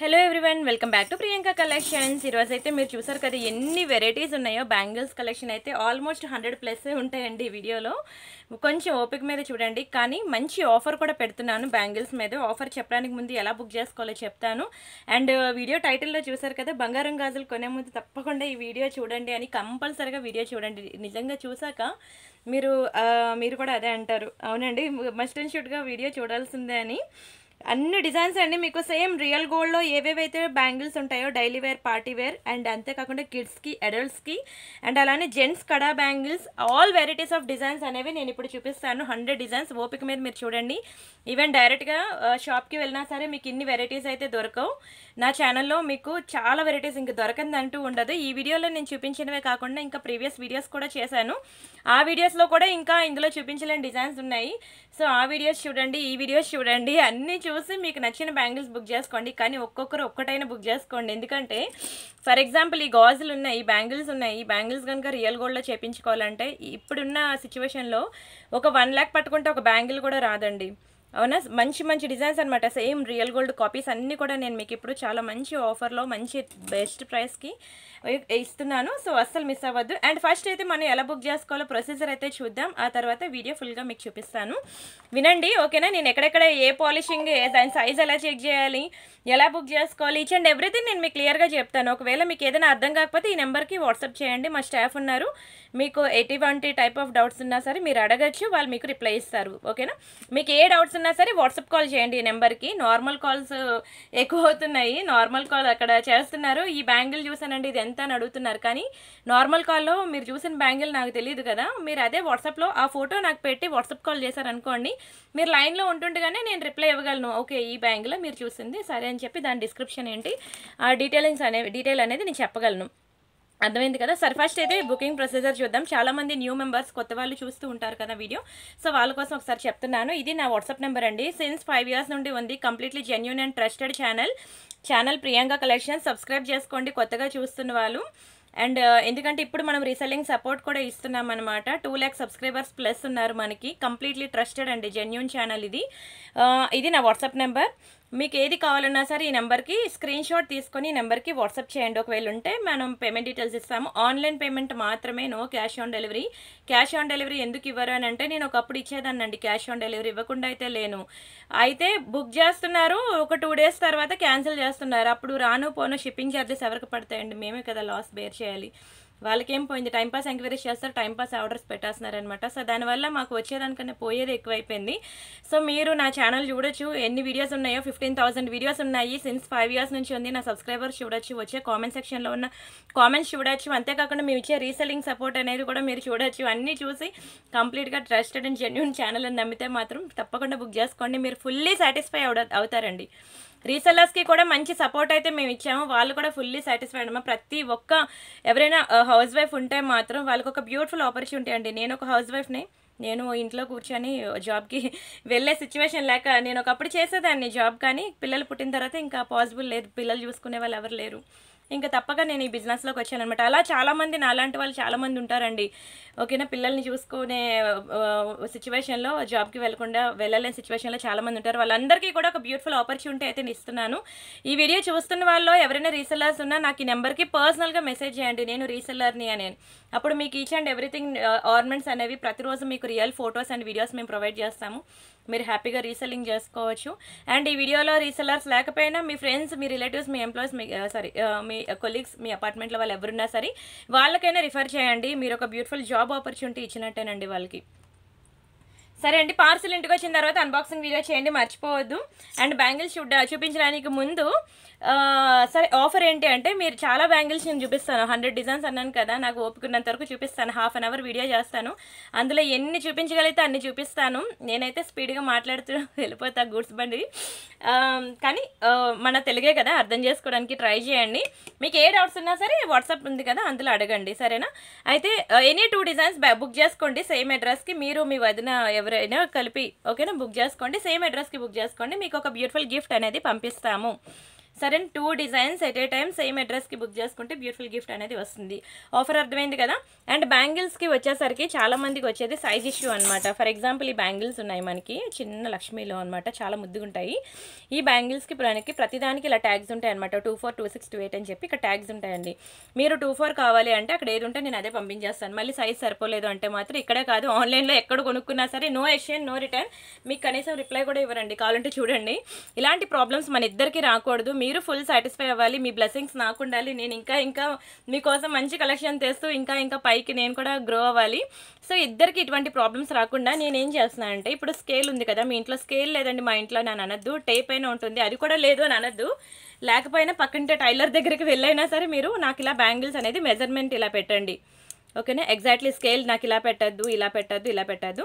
Hello everyone, welcome back to Priyanka collections. ఈరోజు అయితే మీరు చూసారు కదా ఎన్ని వెరైటీస్ ఉన్నాయో. బ్యాంగిల్స్ కలెక్షన్ అయితే ఆల్మోస్ట్ 100+ ఉంటాయండి ఈ వీడియోలో. కొంచెం ఓపిక మీద చూడండి. కానీ మంచి ఆఫర్ కూడా పెడుతున్నాను బ్యాంగిల్స్ మీద. ఆఫర్ చెప్పడానికి ముందు ఎలా బుక్ చేసుకోవాలో చెప్తాను. అండ్ వీడియో టైటిల్లో చూసారు కదా, బంగారం గాజులు కొనే ముందు తప్పకుండా ఈ వీడియో చూడండి అని. కంపల్సరీగా వీడియో చూడండి. నిజంగా చూసాక మీరు కూడా అదే అంటారు, అవునండి మస్ట్ అండ్ షుడ్గా వీడియో చూడాల్సిందే అని. అన్ని డిజైన్స్ అండి మీకు సేమ్ రియల్ గోల్డ్లో ఏవేవైతే బ్యాంగిల్స్ ఉంటాయో, daily wear, party wear, and అంతేకాకుండా కిడ్స్కి, అడల్ట్స్కి, అండ్ అలానే జెంట్స్ కడా bangles, all varieties of designs అనేవి నేను ఇప్పుడు చూపిస్తాను. 100 డిజైన్స్. ఓపిక మీద మీరు చూడండి. ఈవెన్ డైరెక్ట్గా షాప్కి వెళ్ళినా సరే మీకు ఇన్ని వెరైటీస్ అయితే దొరకవు. నా ఛానల్లో మీకు చాలా వెరైటీస్ ఇంక దొరకందంటూ ఉండదు. ఈ వీడియోలో నేను చూపించినవే కాకుండా ఇంకా ప్రీవియస్ వీడియోస్ కూడా చేశాను. ఆ వీడియోస్లో కూడా ఇంకా ఇందులో చూపించలేని డిజైన్స్ ఉన్నాయి. సో ఆ వీడియోస్ చూడండి, ఈ వీడియోస్ చూడండి, అన్నీ చూసి మీకు నచ్చిన బ్యాంగిల్స్ బుక్ చేసుకోండి. కానీ ఒక్కొక్కరు ఒక్కటైనా బుక్ చేసుకోండి. ఎందుకంటే ఫర్ ఎగ్జాంపుల్ ఈ గాజులు ఉన్నాయి, ఈ బ్యాంగిల్స్ ఉన్నాయి. ఈ బ్యాంగిల్స్ కనుక రియల్ గోల్డ్లో చేయించుకోవాలంటే ఇప్పుడున్న సిచ్యువేషన్లో ఒక 1 lakh పట్టుకుంటే ఒక బ్యాంగిల్ కూడా రాదండి. అవునా? మంచి మంచి డిజైన్స్ అనమాట. సేమ్ రియల్ గోల్డ్ కాపీస్ అన్నీ కూడా నేను మీకు ఇప్పుడు చాలా మంచి ఆఫర్లో మంచి బెస్ట్ ప్రైస్కి ఇస్తున్నాను. సో అస్సలు మిస్ అవ్వద్దు. అండ్ ఫస్ట్ అయితే మనం ఎలా బుక్ చేసుకోవాలో ప్రొసీజర్ అయితే చూద్దాం. ఆ తర్వాత వీడియో ఫుల్గా మీకు చూపిస్తాను, వినండి ఓకేనా. నేను ఎక్కడెక్కడ ఏ పాలిషింగ్, దాని సైజ్ ఎలా చెక్ చేయాలి, ఎలా బుక్ చేసుకోవాలి, ఈచ్ అండ్ ఎవ్రీథింగ్ నేను మీకు క్లియర్గా చెప్తాను. ఒకవేళ మీకు ఏదైనా అర్థం కాకపోతే ఈ నెంబర్కి వాట్సాప్ చేయండి. మా స్టాఫ్ ఉన్నారు. మీకు ఎటువంటి టైప్ ఆఫ్ డౌట్స్ ఉన్నా సరే మీరు అడగచ్చు, వాళ్ళు మీకు రిప్లై ఇస్తారు ఓకేనా. మీకు ఏ డౌట్స్ ఉన్నా సరే వాట్సాప్ కాల్ చేయండి ఈ నెంబర్కి. నార్మల్ కాల్స్ ఎక్కువ అవుతున్నాయి. నార్మల్ కాల్ అక్కడ చేస్తున్నారు. ఈ బ్యాంగిల్ చూసానండి, ఇది ఎంత అని అడుగుతున్నారు. కానీ నార్మల్ కాల్లో మీరు చూసిన బ్యాంగిల్ నాకు తెలియదు కదా. మీరు అదే వాట్సాప్లో ఆ ఫోటో నాకు పెట్టి వాట్సాప్ కాల్ చేశారనుకోండి, మీరు లైన్లో ఉంటుండగానే నేను రిప్లై ఇవ్వగలను. ఓకే ఈ బ్యాంగిల్ మీరు చూసింది సరే అని చెప్పి దాని డిస్క్రిప్షన్ ఏంటి, ఆ డీటెయిల్ అనేది నేను చెప్పగలను. అర్థమైంది కదా. సరే ఫస్ట్ అయితే బుకింగ్ ప్రొసీజర్ చూద్దాం. చాలామంది న్యూ మెంబర్స్, కొత్త వాళ్ళు చూస్తూ ఉంటారు కదా వీడియో. సో వాళ్ళ కోసం ఒకసారి చెప్తున్నాను. ఇది నా వాట్సాప్ నెంబర్ అండి. సిన్స్ 5 years నుండి ఉంది. Completely genuine and trusted channel Priyanka collection. Subscribe చేసుకోండి కొత్తగా చూస్తున్న వాళ్ళు. అండ్ ఎందుకంటే ఇప్పుడు మనం రీసెల్లింగ్ సపోర్ట్ కూడా ఇస్తున్నాం అనమాట. 2 lakh సబ్స్క్రైబర్స్ ప్లస్ ఉన్నారు మనకి. కంప్లీట్లీ ట్రస్టెడ్ అండి, జెన్యూన్ ఛానల్ ఇది. ఇది నా వాట్సాప్ నెంబర్. మీకు ఏది కావాలన్నా సరే ఈ నెంబర్కి స్క్రీన్ షాట్ తీసుకొని ఈ నెంబర్కి వాట్సాప్ చేయండి. ఒకవేళ ఉంటే మనం పేమెంట్ డీటెయిల్స్ ఇస్తాము. ఆన్లైన్ పేమెంట్ మాత్రమే, no cash on delivery. Cash on delivery ఎందుకు ఇవ్వరు అని అంటే, నేను ఒకప్పుడు ఇచ్చేదాన్నండి క్యాష్ ఆన్ డెలివరీ, ఇవ్వకుండా అయితే లేను. అయితే బుక్ చేస్తున్నారు, ఒక 2 days తర్వాత క్యాన్సిల్ చేస్తున్నారు. అప్పుడు రాను పోను షిప్పింగ్ ఛార్జెస్ ఎవరికి పడతాయండి? మేమే కదా లాస్ బేర్ చేయాలి. వాళ్ళకేం పోయింది? టైంపాస్ ఎంక్వైరీస్ చేస్తారు, టైంపాస్ ఆర్డర్స్ పెట్టేస్తున్నారనమాట. సో దానివల్ల మాకు వచ్చేదానికన్నా పోయేది ఎక్కువైపోయింది. సో మీరు నా ఛానల్ చూడొచ్చు, ఎన్ని వీడియోస్ ఉన్నాయో. 15,000 వీడియోస్ ఉన్నాయి. సిన్స్ 5 years నుంచి ఉంది. నా సబ్స్క్రైబర్స్ చూడొచ్చు, వచ్చే కామెంట్ సెక్షన్లో ఉన్న కామెంట్స్ చూడొచ్చు. అంతేకాకుండా మేము ఇచ్చే రీసెల్లింగ్ సపోర్ట్ అనేది కూడా మీరు చూడొచ్చు. అన్నీ చూసి కంప్లీట్గా ట్రస్టెడ్ అండ్ జెన్యూన్ ఛానల్ అని నమ్మితే మాత్రం తప్పకుండా బుక్ చేసుకోండి. మీరు ఫుల్లీ సాటిస్ఫై అవుతారండి. రీసెల్లర్స్కి కూడా మంచి సపోర్ట్ అయితే మేము ఇచ్చాము. వాళ్ళు కూడా ఫుల్లీ సాటిస్ఫైడ్ అమ్మా. ప్రతి ఒక్క ఎవరైనా హౌస్ వైఫ్ ఉంటే మాత్రం వాళ్ళకి ఒక బ్యూటిఫుల్ ఆపర్చునిటీ అండి. నేను ఒక హౌస్ వైఫ్ని. నేను ఇంట్లో కూర్చొని జాబ్కి వెళ్ళే సిచ్యువేషన్ లేక నేను ఒకప్పుడు చేసేదాన్ని జాబ్. కానీ పిల్లలు పుట్టిన తర్వాత ఇంకా పాసిబుల్ లేదు, పిల్లలు చూసుకునే వాళ్ళు ఎవరు లేరు. ఇంకా తప్పక నేను ఈ బిజినెస్లోకి వచ్చాను అనమాట. అలా చాలామంది నాలాంటి వాళ్ళు చాలామంది ఉంటారండి ఓకేనా. పిల్లల్ని చూసుకునే సిచ్యువేషన్లో జాబ్కి వెళ్ళలేని సిచ్యువేషన్లో చాలామంది ఉంటారు. వాళ్ళందరికీ కూడా ఒక బ్యూటిఫుల్ ఆపర్చునిటీ అయితే నేను ఇస్తున్నాను. ఈ వీడియో చూస్తున్న వాళ్ళు ఎవరైనా రీసెల్లర్స్ ఉన్నా నాకు ఈ నెంబర్కి పర్సనల్గా మెసేజ్ చేయండి, నేను రీసెల్లర్ని అని. అప్పుడు మీకు ఈచ్ అండ్ ఎవ్రీథింగ్ ఆర్నమెంట్స్ అనేవి ప్రతిరోజు మీకు రియల్ ఫొటోస్ అండ్ వీడియోస్ మేము ప్రొవైడ్ చేస్తాము. మీరు హ్యాపీగా రీసెల్లింగ్ చేసుకోవచ్చు. అండ్ ఈ వీడియోలో రీసెల్లర్స్ లేకపోయినా మీ ఫ్రెండ్స్, మీ రిలేటివ్స్, మీ ఎంప్లాయీస్, మీ కొలీగ్స్, మీ అపార్ట్మెంట్లో వాళ్ళు ఎవరున్నా సరే వాళ్ళకైనా రిఫర్ చేయండి. మీరు ఒక బ్యూటిఫుల్ జాబ్ ఆపర్చునిటీ ఇచ్చినట్టేనండి వాళ్ళకి. సరే అండి, పార్సల్ ఇంటికి వచ్చిన తర్వాత అన్బాక్సింగ్ వీడియో చేయండి, మర్చిపోవద్దు. అండ్ బ్యాంగిల్స్ చూపించడానికి ముందు సరే ఆఫర్ ఏంటి అంటే, మీరు చాలా బ్యాంగిల్స్ నేను చూపిస్తాను. 100 డిజైన్స్ అన్నాను కదా, నాకు ఓపికన్నంత వరకు చూపిస్తాను. 1/2 hour వీడియో చేస్తాను. అందులో ఎన్ని చూపించగలిగితే అన్ని చూపిస్తాను. నేనైతే స్పీడ్గా మాట్లాడుతూ వెళ్ళిపోతా, గూడ్స్ బండి. కానీ మన తెలుగే కదా, అర్థం చేసుకోవడానికి ట్రై చేయండి. మీకు ఏ డౌట్స్ ఉన్నా సరే వాట్సాప్ ఉంది కదా, అందులో అడగండి సరేనా. అయితే ఎనీ 2 డిజైన్స్ బుక్ చేసుకోండి సేమ్ అడ్రస్కి. మీరు మీ వదిన ఎవరైనా కలిపి ఓకేనా బుక్ చేసుకోండి. సేమ్ అడ్రస్కి బుక్ చేసుకోండి. మీకు ఒక బ్యూటిఫుల్ గిఫ్ట్ అనేది పంపిస్తాము సరే 2 designs at a time same అడ్రస్కి బుక్ చేసుకుంటే బ్యూటిఫుల్ గిఫ్ట్ అనేది వస్తుంది. ఆఫర్ అర్థమైంది కదా. అండ్ బ్యాంగిల్స్కి వచ్చేసరికి చాలా మందికి వచ్చేది సైజ్ ఇష్యూ అనమాట. ఫర్ ఎగ్జాంపుల్ ఈ బ్యాంగిల్స్ ఉన్నాయి మనకి చిన్న లక్ష్మీలో అనమాట, చాలా ముద్దుగా ఉంటాయి. ఈ బ్యాంగిల్స్కి ప్రతిదానికి ఇలా ట్యాగ్స్ ఉంటాయి అనమాట. 24, 26, 28 అని చెప్పి ఇక్కడ ట్యాగ్స్ ఉంటాయండి. మీరు 24 కావాలి అంటే అక్కడ ఏది ఉంటే నేను అదే పంపించేస్తాను. మళ్ళీ సైజ్ సరిపోలేదు అంటే మాత్రం ఇక్కడే కాదు ఆన్లైన్లో ఎక్కడ కొనుక్కున్నా సరే నో ఎక్స్చేంజ్ నో రిటర్న్, మీకు కనీసం రిప్లై కూడా ఇవ్వరండి. కావాలంటే చూడండి. ఇలాంటి ప్రాబ్లమ్స్ మన ఇద్దరికి రాకూడదు. మీరు ఫుల్ సాటిస్ఫై అవ్వాలి, మీ బ్లెస్సింగ్స్ నాకు ఉండాలి, నేను ఇంకా మీకోసం మంచి కలెక్షన్ తెస్తూ ఇంకా పైకి నేను కూడా గ్రో అవ్వాలి. సో ఇద్దరికి ఇటువంటి ప్రాబ్లమ్స్ రాకుండా నేనేం చేస్తున్నాను అంటే, ఇప్పుడు స్కేల్ ఉంది కదా మీ ఇంట్లో, స్కేల్ లేదండి మా ఇంట్లో అని అనద్దు, టేప్ అయినా ఉంటుంది అది కూడా లేదు అని అనద్దు. లేకపోయినా పక్కన టైలర్ దగ్గరికి వెళ్ళైనా సరే మీరు నాకు ఇలా బ్యాంగిల్స్ అనేది మెజర్మెంట్ ఇలా పెట్టండి, ఓకేనా. ఎగ్జాక్ట్లీ స్కేల్ నాకు ఇలా పెట్టద్దు, ఇలా పెట్టద్దు,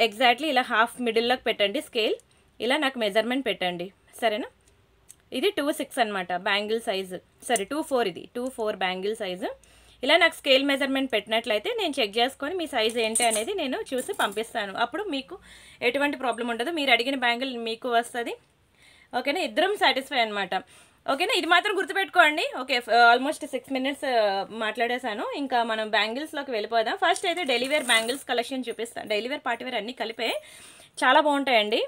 ఎగ్జాక్ట్లీ ఇలా హాఫ్ మిడిల్లోకి పెట్టండి స్కేల్, ఇలా నాకు మెజర్మెంట్ పెట్టండి, సరేనా. ఇది 26 అనమాట బ్యాంగిల్ సైజు, సరే 24, ఇది 24 బ్యాంగిల్ సైజు. ఇలా నాకు స్కేల్ మెజర్మెంట్ పెట్టినట్లయితే నేను చెక్ చేసుకొని మీ సైజ్ ఏంటి అనేది నేను చూసి పంపిస్తాను. అప్పుడు మీకు ఎటువంటి ప్రాబ్లం ఉండదు, మీరు అడిగిన బ్యాంగిల్ మీకు వస్తుంది, ఓకేనా. ఇద్దరం సాటిస్ఫై అనమాట, ఓకేనా. ఇది మాత్రం గుర్తుపెట్టుకోండి. Okay, almost 6 minutes మాట్లాడేశాను. ఇంకా మనం బ్యాంగిల్స్లోకి వెళ్ళిపోదాం. ఫస్ట్ అయితే డైలీ వేర్ బ్యాంగిల్స్ కలెక్షన్ చూపిస్తాను. డైలీ వేర్ పార్టీ వేర్ అన్నీ కలిపే చాలా బాగుంటాయండి.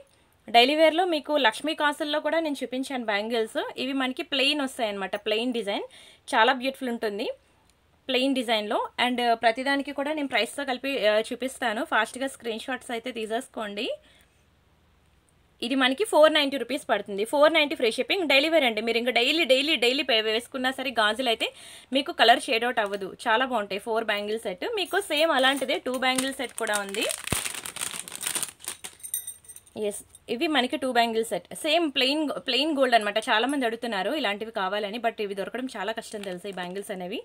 డైలీ వేర్లో మీకు లక్ష్మీ కాసుల్లో కూడా నేను చూపించాను బ్యాంగిల్స్. ఇవి మనకి ప్లెయిన్ వస్తాయి అనమాట, ప్లెయిన్ డిజైన్ చాలా బ్యూటిఫుల్ ఉంటుంది ప్లెయిన్ డిజైన్లో. అండ్ ప్రతిదానికి కూడా నేను ప్రైస్తో కలిపి చూపిస్తాను. ఫాస్ట్గా స్క్రీన్ షాట్స్ అయితే తీసేసుకోండి. ఇది మనకి 490 రూపీస్ పడుతుంది, 490 ఫ్రీ షిప్పింగ్. డైలీ వేర్ అండి, మీరు ఇంకా డైలీ వేసుకున్నా సరే గాజులు అయితే మీకు కలర్ షేడ్ అవుట్ అవ్వదు, చాలా బాగుంటాయి. 4 బ్యాంగిల్ సెట్, మీకు సేమ్ అలాంటిదే 2 బ్యాంగిల్ సెట్ కూడా ఉంది. ఎస్, ఇవి మనకి 2 bangle set, same plain gold అనమాట. చాలా మంది అడుగుతున్నారు ఇలాంటివి కావాలని, బట్ ఇవి దొరకడం చాలా కష్టం తెలుసు. ఈ బ్యాంగిల్స్ అనేవి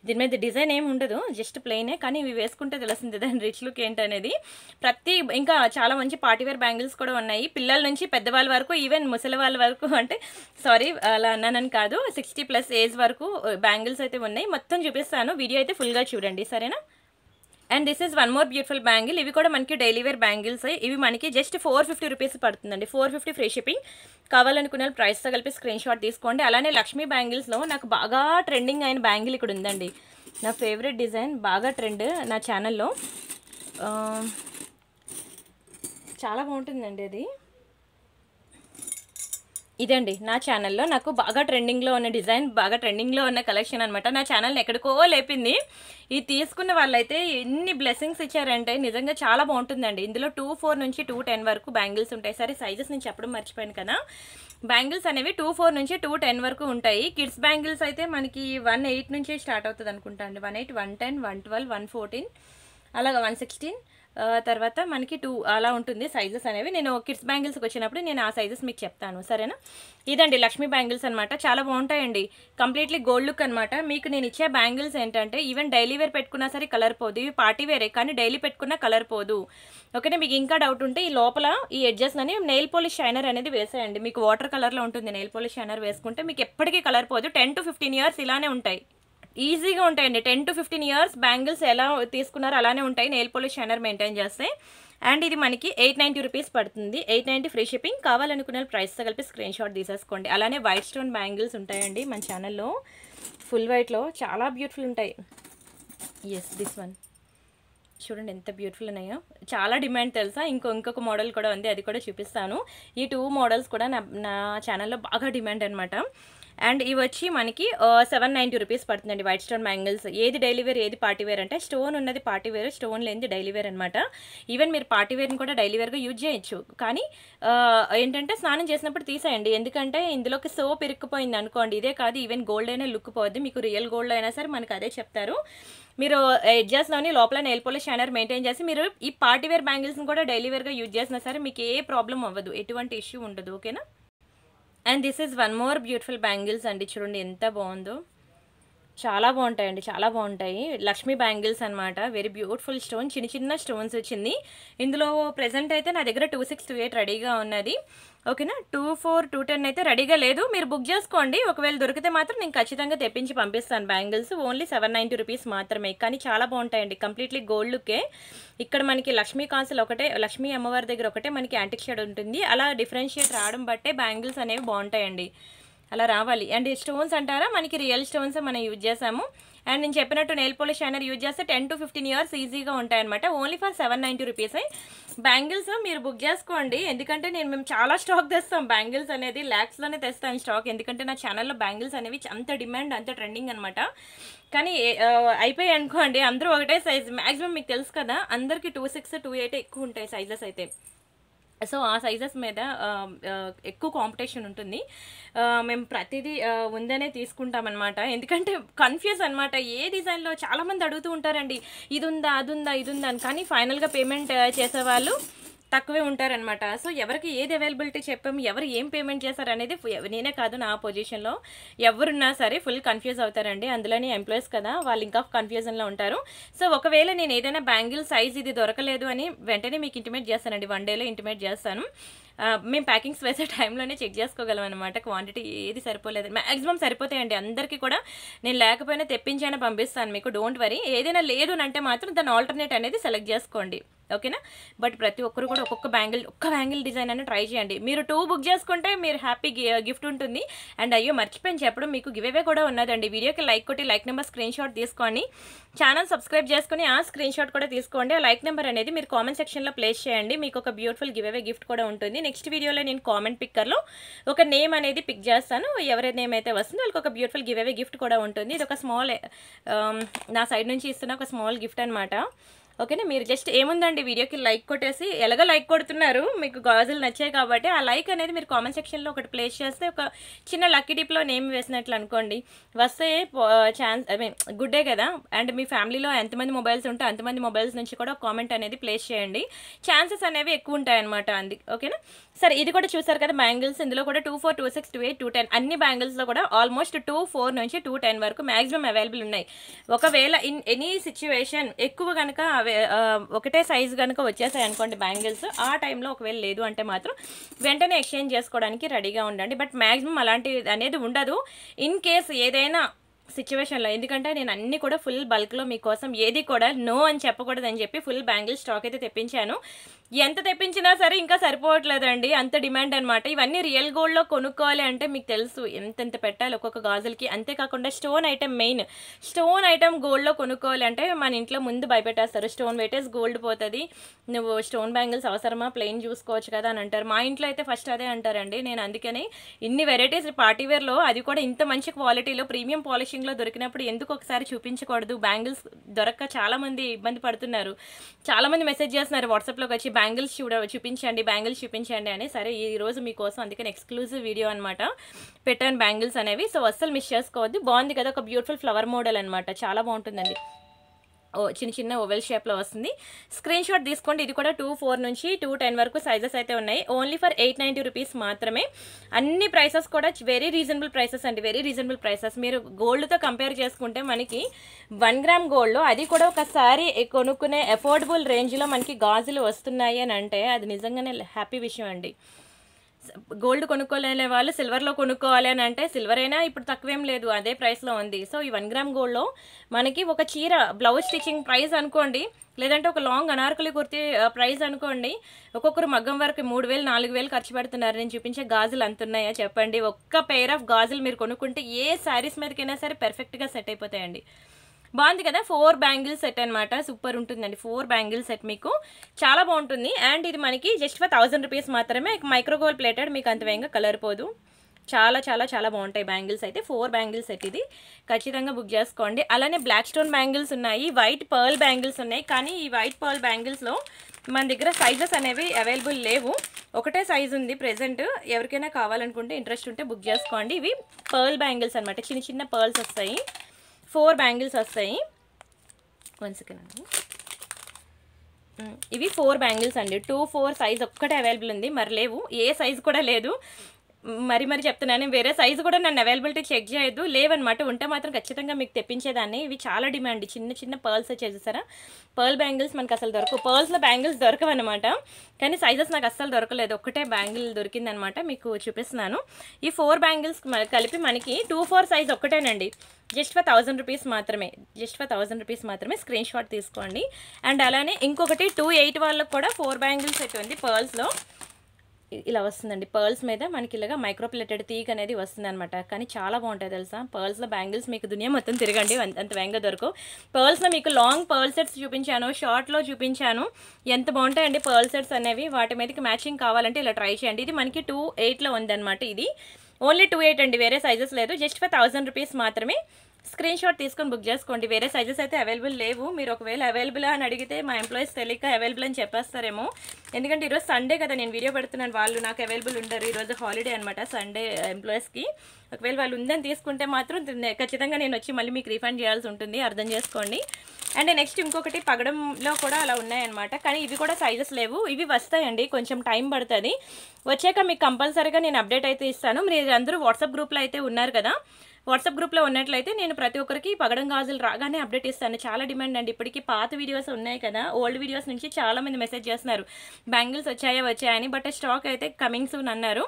దీని మీద డిజైన్ ఏమి ఉండదు, జస్ట్ ప్లెయినే, కానీ ఇవి వేసుకుంటే తెలుస్తుంది దాని రిచ్ లుక్ ఏంటనేది. ఇంకా చాలా మంచి పార్టీవేర్ బ్యాంగిల్స్ కూడా ఉన్నాయి, పిల్లల నుంచి పెద్దవాళ్ళ వరకు, ఈవెన్ ముసలి వాళ్ళ వరకు, అంటే సారీ అలా అన్నానని కాదు, 60+ ఏజ్ వరకు బ్యాంగిల్స్ అయితే ఉన్నాయి. మొత్తం చూపిస్తాను, వీడియో అయితే ఫుల్గా చూడండి, సరేనా. And this is one more beautiful bangle. ఇవి కూడా మనకి డైలీ వేర్ బ్యాంగిల్స్. ఇవి మనకి జస్ట్ 450 రూపీస్ పడుతుందండి, 450 ఫ్రీ షిప్పింగ్. కావాలనుకున్న ప్రైస్తో కలిపి స్క్రీన్ షాట్ తీసుకోండి. అలానే లక్ష్మీ బ్యాంగిల్స్లో నాకు బాగా ట్రెండింగ్ అయిన బ్యాంగిల్ ఇక్కడ ఉందండి, నా ఫేవరెట్ డిజైన్, బాగా ట్రెండ్ నా ఛానల్లో, చాలా బాగుంటుందండి అది. ఇదండి నా ఛానల్లో నాకు బాగా ట్రెండింగ్లో ఉన్న డిజైన్, బాగా ట్రెండింగ్లో ఉన్న కలెక్షన్ అనమాట. నా ఛానల్ని ఎక్కడికో లేపింది. ఇది తీసుకున్న వాళ్ళైతే ఎన్ని బ్లెస్సింగ్స్ ఇచ్చారంటే నిజంగా చాలా బాగుంటుందండి. ఇందులో 24 నుంచి 210 వరకు బ్యాంగిల్స్ ఉంటాయి. సరే సైజెస్ నేను చెప్పడం మర్చిపోయాను కదా. బ్యాంగిల్స్ అనేవి 24 నుంచి 210 వరకు ఉంటాయి. కిడ్స్ బ్యాంగిల్స్ అయితే మనకి 18 నుంచి స్టార్ట్ అవుతుంది అనుకుంటా అండి, 18, 110, 112, 114, అలాగా 116, తర్వాత మనకి 2 అలా ఉంటుంది సైజెస్ అనేవి. నేను కిడ్స్ బ్యాంగిల్స్కి వచ్చినప్పుడు నేను ఆ సైజెస్ మీకు చెప్తాను, సరేనా. ఇదండి లక్ష్మీ బ్యాంగిల్స్ అనమాట, చాలా బాగుంటాయండి, కంప్లీట్లీ గోల్డ్ లుక్ అనమాట. మీకు నేను ఇచ్చే బ్యాంగిల్స్ ఏంటంటే ఈవెన్ డైలీ వేర్ పెట్టుకున్నా సరే కలర్ పోదు, ఇవి పార్టీ వేరే కానీ డైలీ పెట్టుకున్నా కలర్ పోదు, ఓకేనా. మీకు ఇంకా డౌట్ ఉంటే ఈ లోపల ఈ ఎడ్జెస్ని నెయిల్ పాలిష్ షైనర్ అనేది వేసేయండి, మీకు వాటర్ కలర్లో ఉంటుంది. నెయిల్ పాలిష్ షైనర్ వేసుకుంటే మీకు ఎప్పటికీ కలర్ పోదు, 10 to 15 years ఇలానే ఉంటాయి, ఈజీగా ఉంటాయండి. 10 to 15 years బ్యాంగిల్స్ ఎలా తీసుకున్నారో అలానే ఉంటాయి నెయిల్ పాలిష్ షైనర్ మెయింటైన్ చేస్తే. అండ్ ఇది మనకి 890 రూపీస్ పడుతుంది, 890 ఫ్రీ షిప్పింగ్. కావాలనుకున్న ప్రైస్తో కలిపి స్క్రీన్ షాట్ తీసేసుకోండి. అలానే వైట్ స్టోన్ బ్యాంగిల్స్ ఉంటాయండి మన ఛానల్లో, ఫుల్ వైట్లో చాలా బ్యూటిఫుల్ ఉంటాయి. ఎస్, దిస్ వన్ చూడండి ఎంత బ్యూటిఫుల్ ఉన్నాయో, చాలా డిమాండ్ తెలుసా. ఇంకొక మోడల్ కూడా ఉంది, అది కూడా చూపిస్తాను. ఈ 2 మోడల్స్ కూడా నా ఛానల్లో బాగా డిమాండ్ అనమాట. అండ్ ఇవి వచ్చి మనకి 790 రూపీస్ పడుతుందండి వైట్ స్టోన్ బ్యాంగిల్స్. ఏది డైలీ వేర్ ఏది పార్టీ వేర్ అంటే స్టోన్ ఉన్నది పార్టీ వేర్, స్టోన్ లేనిది డైలీ వేర్ అనమాట. ఈవెన్ మీరు పార్టీ వేర్ని కూడా డైలీ వేర్గా యూజ్ చేయొచ్చు, కానీ ఏంటంటే స్నానం చేసినప్పుడు తీసేయండి, ఎందుకంటే ఇందులోకి సోప్ ఇరుక్కుపోయింది అనుకోండి, ఇదే కాదు ఈవెన్ గోల్డ్ అయినా లుక్ పోద్ది. మీకు రియల్ గోల్డ్ అయినా సరే మనకు అదే చెప్తారు. మీరు ఎడ్జెస్లోని లోపల నెయిల్ పాలిష్ షైనర్ మెయింటైన్ చేసి మీరు ఈ పార్టీ వేర్ బ్యాంగిల్స్ని కూడా డైలీ వేర్గా యూజ్ చేసినా సరే మీకు ఏ ప్రాబ్లం అవ్వదు, ఎటువంటి ఇష్యూ ఉండదు, ఓకేనా. And this is one more beautiful bangles అండి, చూడండి ఎంత బాగుందో, చాలా బాగుంటాయండి, చాలా బాగుంటాయి. లక్ష్మీ బ్యాంగిల్స్ అనమాట, వెరీ బ్యూటిఫుల్ స్టోన్, చిన్న స్టోన్స్ వచ్చింది. ఇందులో ప్రెజెంట్ అయితే నా దగ్గర 26, 28 రెడీగా ఉన్నది, ఓకేనా. 24, 210 అయితే రెడీగా లేదు, మీరు బుక్ చేసుకోండి. ఒకవేళ దొరికితే మాత్రం నేను ఖచ్చితంగా తెప్పించి పంపిస్తాను. బ్యాంగిల్స్ ఓన్లీ 790 రూపీస్ మాత్రమే, కానీ చాలా బాగుంటాయండి, కంప్లీట్లీ గోల్డ్ లుక్కే. ఇక్కడ మనకి లక్ష్మీ కాసులు ఒకటే, లక్ష్మీ అమ్మవారి దగ్గర ఒకటే మనకి యాంటిక్ షేడ్ ఉంటుంది, అలా డిఫరెన్షియేట్ రావడం బట్టే బ్యాంగిల్స్ అనేవి బాగుంటాయండి. అలా రావాలి. అండ్ స్టోన్స్ అంటారా, మనకి రియల్ స్టోన్స్ మనం యూజ్ చేసాము. అండ్ నేను చెప్పినట్టు నెయిల్ పాలిష్ షైనర్ యూజ్ చేస్తే 10 to 15 years ఈజీగా ఉంటాయన్నమాట. Only for 790 rupees. బ్యాంగిల్స్ మీరు బుక్ చేసుకోండి, ఎందుకంటే మేము చాలా స్టాక్ తెస్తాం. బ్యాంగిల్స్ అనేది ల్యాక్స్లోనే తెస్తాను స్టాక్, ఎందుకంటే నా ఛానల్లో బ్యాంగిల్స్ అనేవి అంత డిమాండ్, అంత ట్రెండింగ్ అనమాట. కానీ అయిపోయాయి అనుకోండి, అందరూ ఒకటే సైజ్ మ్యాక్సిమం, మీకు తెలుసు కదా అందరికీ 26, 28 ఎక్కువ ఉంటాయి సైజెస్ అయితే. సో ఆ సైజెస్ మీద ఎక్కువ కాంపిటీషన్ ఉంటుంది. మేము ప్రతిదీ ఉందనే తీసుకుంటామన్నమాట, ఎందుకంటే కన్ఫ్యూజ్ అనమాట. ఏ డిజైన్లో చాలామంది అడుగుతూ ఉంటారండి, ఇది ఉందా అది ఉందా ఇది ఉందా అని. కానీ ఫైనల్గా పేమెంట్ చేసేవాళ్ళు తక్కువే ఉంటారనమాట. సో ఎవరికి ఏది అవైలబిలిటీ చెప్పాము, ఎవరు ఏం పేమెంట్ చేశారు అనేది నేనే కాదు, నా పొజిషన్లో ఎవరున్నా సరే ఫుల్ కన్ఫ్యూజ్ అవుతారండి. అందులోని ఎంప్లాయీస్ కదా, వాళ్ళు ఇంకా కన్ఫ్యూజన్లో ఉంటారు. సో ఒకవేళ నేను ఏదైనా బ్యాంగిల్ సైజ్ ఇది దొరకలేదు అని వెంటనే మీకు ఇంటిమేట్ చేస్తానండి, 1 dayలో ఇంటిమేట్ చేస్తాను. మేము ప్యాకింగ్స్ వేసే టైంలోనే చెక్ చేసుకోగలం అనమాట, క్వాంటిటీ ఏది సరిపోలేదు. మ్యాక్సిమం సరిపోతాయండి అందరికీ కూడా. నేను లేకపోయినా తెప్పించైనా పంపిస్తాను మీకు, డోంట్ వరీ. ఏదైనా లేదు అంటే మాత్రం దాని ఆల్టర్నేట్ అనేది సెలెక్ట్ చేసుకోండి, ఓకేనా. బట్ ప్రతి ఒక్కరు కూడా ఒక్క బ్యాంగిల్ డిజైన్ అని ట్రై చేయండి. మీరు 2 బుక్ చేసుకుంటే మీరు హ్యాపీ గిఫ్ట్ ఉంటుంది. అండ్ అయ్యో మర్చిపోయిన చెప్పడం, మీకు గివ్ అవే కూడా ఉన్నదండి. వీడియోకి లైక్ కొట్టి లైక్ నెంబర్ స్క్రీన్ షాట్ తీసుకొని ఛానల్ సబ్స్క్రైబ్ చేసుకుని ఆ స్క్రీన్ షాట్ కూడా తీసుకోండి. ఆ లైక్ నెంబర్ అనేది మీరు కామెంట్ సెక్షన్లో ప్లేస్ చేయండి, మీకు ఒక బ్యూటిఫుల్ గివ్ అవే గిఫ్ట్ కూడా ఉంటుంది. నెక్స్ట్ వీడియోలో నేను కామెంట్ పిక్కర్లో ఒక నేమ్ అనేది పిక్ చేస్తాను, ఎవరి నేమ్ అయితే వస్తుందో వాళ్ళకి ఒక బ్యూటిఫుల్ గివ్ అవే గిఫ్ట్ కూడా ఉంటుంది. ఇది ఒక స్మాల్, నా సైడ్ నుంచి ఇస్తున్న ఒక స్మాల్ గిఫ్ట్ అనమాట, ఓకేనా. మీరు జస్ట్ ఏముందండి, వీడియోకి లైక్ కొట్టేసి, ఎలాగో లైక్ కొడుతున్నారు, మీకు గాజులు నచ్చాయి కాబట్టి ఆ లైక్ అనేది మీరు కామెంట్ సెక్షన్లో ఒకటి ప్లేస్ చేస్తే ఒక చిన్న లక్కీ టిప్లో నేమ్ వేసినట్లు అనుకోండి, వస్తే ఛాన్స్, గుడ్డే కదా. అండ్ మీ ఫ్యామిలీలో ఎంతమంది మొబైల్స్ ఉంటే అంతమంది మొబైల్స్ నుంచి కూడా కామెంట్ అనేది ప్లేస్ చేయండి, ఛాన్సెస్ అనేవి ఎక్కువ ఉంటాయి అనమాట, ఓకేనా. సరే ఇది కూడా చూసారు కదా బ్యాంగిల్స్, ఇందులో కూడా 24, 26, 28, 210 అన్ని బ్యాంగిల్స్లో కూడా ఆల్మోస్ట్ 24 నుంచి 210 వరకు మ్యాక్సిమం అవైలబుల్ ఉన్నాయి. ఒకవేళ ఇన్ ఎనీ సిచ్యువేషన్ ఎక్కువ కనుక ఒకటే సైజు కనుక వచ్చేసాయి అనుకోండి బ్యాంగిల్స్, ఆ టైంలో ఒకవేళ లేదు అంటే మాత్రం వెంటనే ఎక్స్చేంజ్ చేసుకోవడానికి రెడీగా ఉండండి. బట్ మ్యాక్సిమం అలాంటి అనేది ఉండదు ఇన్ కేస్ ఏదైనా సిచ్యువేషన్లో, ఎందుకంటే నేను అన్ని కూడా ఫుల్ బల్క్లో మీకోసం ఏది కూడా నో అని చెప్పకూడదని చెప్పి ఫుల్ బ్యాంగిల్ స్టాక్ అయితే తెప్పించాను. ఎంత తెప్పించినా సరే ఇంకా సరిపోవట్లేదండి, అంత డిమాండ్ అనమాట. ఇవన్నీ రియల్ గోల్డ్లో కొనుక్కోవాలి అంటే మీకు తెలుసు ఎంతెంత పెట్టాలి ఒక్కొక్క గాజులకి. అంతేకాకుండా stone item, main stone item గోల్డ్లో కొనుక్కోవాలి అంటే మన ఇంట్లో ముందు భయపెట్టేస్తారు, స్టోన్ వెయిటేజ్ గోల్డ్ పోతుంది, నువ్వు స్టోన్ బ్యాంగిల్స్ అవసరమా, ప్లెయిన్ చూసుకోవచ్చు కదా అని అంటారు. మా ఇంట్లో అయితే ఫస్ట్ అదే అంటారండి. నేను అందుకని ఇన్ని వెరైటీస్ పార్టీవేర్లో, అది కూడా ఇంత మంచి క్వాలిటీలో ప్రీమియం పాలిషింగ్లో దొరికినప్పుడు ఎందుకు ఒకసారి చూపించకూడదు. బ్యాంగిల్స్ దొరక్క చాలామంది ఇబ్బంది పడుతున్నారు, చాలామంది మెసేజ్ చేస్తున్నారు వాట్సాప్లోకి వచ్చి బ్యాంగిల్స్ చూపించండి అని. సరే ఈరోజు మీకోసం అందుకని ఎక్స్క్లూజివ్ వీడియో అనమాట పెట్టాను బ్యాంగిల్స్ అనేవి. సో అస్సలు మిస్ చేసుకోవద్దు. బాగుంది కదా, ఒక బ్యూటిఫుల్ ఫ్లవర్ మోడల్ అనమాట, చాలా బాగుంటుందండి. చిన్న చిన్న ఓవెల్ షేప్లో వస్తుంది. స్క్రీన్ షాట్ తీసుకోండి. ఇది కూడా 24 నుంచి 210 వరకు సైజెస్ అయితే ఉన్నాయి. ఓన్లీ ఫర్ 890 రూపీస్ మాత్రమే. అన్ని ప్రైసెస్ కూడా వెరీ రీజనబుల్ ప్రైసెస్ అండి, వెరీ రీజనబుల్ ప్రైసెస్. మీరు గోల్డ్తో కంపేర్ చేసుకుంటే మనకి 1 గ్రామ్ గోల్డ్లో అది కూడా ఒకసారి కొనుక్కునే అఫోర్డబుల్ రేంజ్లో మనకి గాజులు వస్తున్నాయి అని అంటే అది నిజంగానే హ్యాపీ విషయం అండి. గోల్డ్ కొనుక్కోలేని వాళ్ళు సిల్వర్లో కొనుక్కోవాలి అని అంటే సిల్వర్ అయినా ఇప్పుడు తక్కువేం లేదు, అదే ప్రైస్లో ఉంది. సో ఈ 1 గ్రామ్ గోల్డ్లో మనకి ఒక చీర బ్లౌజ్ స్టిచ్చింగ్ ప్రైస్ అనుకోండి, లేదంటే ఒక లాంగ్ అనార్కలి కుర్తీ ప్రైస్ అనుకోండి, ఒక్కొక్కరు మగ్గం వరకు 3000, 4000 ఖర్చు పెడుతున్నారు. నేను చూపించే గాజులు అంతున్నాయా చెప్పండి. ఒక్క పెయిర్ ఆఫ్ గాజులు మీరు కొనుక్కుంటే ఏ శారీస్ మీదకైనా సరే పర్ఫెక్ట్గా సెట్ అయిపోతాయండి. బాగుంది కదా, 4 బ్యాంగిల్ సెట్ అనమాట, సూపర్ ఉంటుందండి. 4 బ్యాంగిల్ సెట్ మీకు చాలా బాగుంటుంది. అండ్ ఇది మనకి జస్ట్ ఫర్ 1000 రూపీస్ మాత్రమే. మైక్రోగోల్డ్ ప్లేటెడ్, మీకు అంత వేగంగా కలర్ పోదు. చాలా చాలా చాలా బాగుంటాయి బ్యాంగిల్స్ అయితే. 4 బ్యాంగిల్ సెట్ ఇది, ఖచ్చితంగా బుక్ చేసుకోండి. అలానే బ్లాక్ స్టోన్ బ్యాంగిల్స్ ఉన్నాయి, వైట్ పర్ల్ బ్యాంగిల్స్ ఉన్నాయి. కానీ ఈ వైట్ పర్ల్ బ్యాంగిల్స్లో మన దగ్గర సైజెస్ అనేవి అవైలబుల్ లేవు, ఒకటే సైజు ఉంది ప్రెజెంట్. ఎవరికైనా కావాలనుకుంటే ఇంట్రెస్ట్ ఉంటే బుక్ చేసుకోండి. ఇవి పర్ల్ బ్యాంగిల్స్ అనమాట, చిన్న చిన్న పర్ల్స్ వస్తాయి. 4 బ్యాంగిల్స్ వస్తాయి. 1 సెకండ్ అండి. ఇవి 4 బ్యాంగిల్స్ అండి. 2, 4 సైజ్ ఒక్కటే అవైలబుల్ ఉంది, మరి లేవు, ఏ సైజ్ కూడా లేదు. మరి చెప్తున్నాను, వేరే సైజు కూడా నన్ను అవైలబిలిటీ చెక్ చేయొద్దు, లేవన్నమాట. ఉంటే మాత్రం ఖచ్చితంగా మీకు తెప్పించేదాన్ని. ఇవి చాలా డిమాండ్, చిన్న చిన్న పర్ల్స్ వచ్చేసారా. పర్ల్ బ్యాంగిల్స్ మనకు అసలు దొరకవు, పర్ల్స్లో బ్యాంగిల్స్ దొరకవన్నమాట. కానీ సైజెస్ నాకు అస్సలు దొరకలేదు, ఒక్కటే బ్యాంగిల్ దొరికిందనమాట, మీకు చూపిస్తున్నాను. ఈ 4 బ్యాంగిల్స్ కలిపి మనకి 2, 4 సైజ్ ఒక్కటేనండి. జస్ట్ ఫర్ 1000 రూపీస్ మాత్రమే, జస్ట్ ఫర్ 1000 రూపీస్ మాత్రమే. స్క్రీన్ షాట్ తీసుకోండి. అండ్ అలానే ఇంకొకటి 2, 8 వాళ్ళకి కూడా 4 బ్యాంగిల్స్ సెట్ ఉంది పర్ల్స్లో. ఇలా వస్తుందండి. పర్ల్స్ మీద మనకి ఇలాగా మైక్రో ప్లేటెడ్ తీగ అనేది వస్తుందన్నమాట. కానీ చాలా బాగుంటాయి తెలుసా. పర్ల్స్లో బ్యాంగిల్స్ మీకు దునియా మొత్తం తిరగండి, అంత వేగంగా దొరకవు. పర్ల్స్లో మీకు లాంగ్ పర్ల్ సెట్స్ చూపించాను, షార్ట్లో చూపించాను. ఎంత బాగుంటాయండి పర్ల్ సెట్స్ అనేవి. వాటి మీదకి మ్యాచింగ్ కావాలంటే ఇలా ట్రై చేయండి. ఇది మనకి 2.8లో ఉందన్నమాట. ఇది ఓన్లీ 2.8 అండి, వేరే సైజెస్ లేదు. జస్ట్ ఫర్ 1000 రూపీస్ మాత్రమే. స్క్రీన్ షాట్ తీసుకొని బుక్ చేసుకోండి. వేరే సైజెస్ అయితే అవైలబుల్ లేవు. మీరు ఒకవేళ అవైలబుల్ అని అడిగితే మా ఎంప్లాయీస్ తెలియక అవైలబుల్ అని చెప్పేస్తారేమో. ఎందుకంటే ఈరోజు సండే కదా నేను వీడియో పెడుతున్నాను, వాళ్ళు నాకు అవైలబుల్ ఉండరు. ఈరోజు హాలిడే అనమాట సండే ఎంప్లాయీస్కి. ఒకవేళ వాళ్ళు ఉందని తీసుకుంటే మాత్రం ఖచ్చితంగా నేను వచ్చి మళ్ళీ మీకు రీఫండ్ చేయాల్సి ఉంటుంది, అర్థం చేసుకోండి. అండ్ నెక్స్ట్ ఇంకొకటి పగడంలో కూడా అలా ఉన్నాయన్నమాట. కానీ ఇవి కూడా సైజెస్ లేవు. ఇవి వస్తాయండి, కొంచెం టైం పడుతుంది. వచ్చాక మీకు కంపల్సరీగా నేను అప్డేట్ అయితే ఇస్తాను. మీరు అందరూ వాట్సాప్ గ్రూప్లో అయితే ఉన్నారు కదా, వాట్సాప్ గ్రూప్లో ఉన్నట్లయితే నేను ప్రతి ఒక్కరికి పగడం గాజులు రాగానే అప్డేట్ ఇస్తాను. చాలా డిమాండ్ అండి. ఇప్పటికీ పాత వీడియోస్ ఉన్నాయి కదా, ఓల్డ్ వీడియోస్ నుంచి చాలామంది మెసేజ్ చేస్తున్నారు బ్యాంగిల్స్ వచ్చాయని. బట్ స్టాక్ అయితే కమింగ్ సూన్ అన్నారు.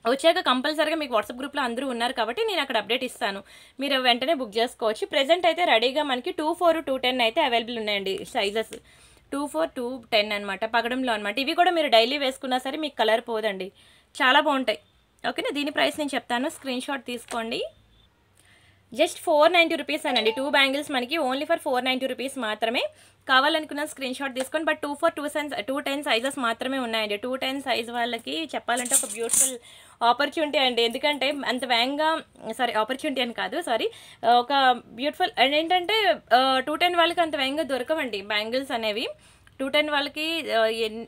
వచ్చాక కంపల్సరీగా మీకు వాట్సాప్ గ్రూప్లో అందరూ ఉన్నారు కాబట్టి నేను అక్కడ అప్డేట్ ఇస్తాను, మీరు వెంటనే బుక్ చేసుకోవచ్చు. ప్రెజెంట్ అయితే రెడీగా మనకి 2.4, 2.10 అయితే అవైలబుల్ ఉన్నాయండి సైజెస్. 2.4, 2.10 అనమాట, పగడంలో అనమాట. ఇవి కూడా మీరు డైలీ వేసుకున్నా సరే మీకు కలర్ పోదండి, చాలా బాగుంటాయి. ఓకేనా, దీని ప్రైస్ నేను చెప్తాను, స్క్రీన్ షాట్ తీసుకోండి. జస్ట్ 490 రూపీస్ అనండి. 2 బ్యాంగిల్స్ మనకి ఓన్లీ ఫర్ 490 రూపీస్ మాత్రమే. కావాలనుకున్న స్క్రీన్ షాట్ తీసుకోండి. బట్ 2.4, 2.10 సైజెస్ మాత్రమే ఉన్నాయండి. 2.10 సైజ్ వాళ్ళకి చెప్పాలంటే ఒక బ్యూటిఫుల్ ఆపర్చునిటీ అండి. ఎందుకంటే అంత వేగంగా, ఆపర్చునిటీ అని కాదు, ఒక బ్యూటిఫుల్ అండ్ ఏంటంటే 2.10 వాళ్ళకి అంత వేగంగా దొరకవండి బ్యాంగిల్స్ అనేవి. 210 వాళ్ళకి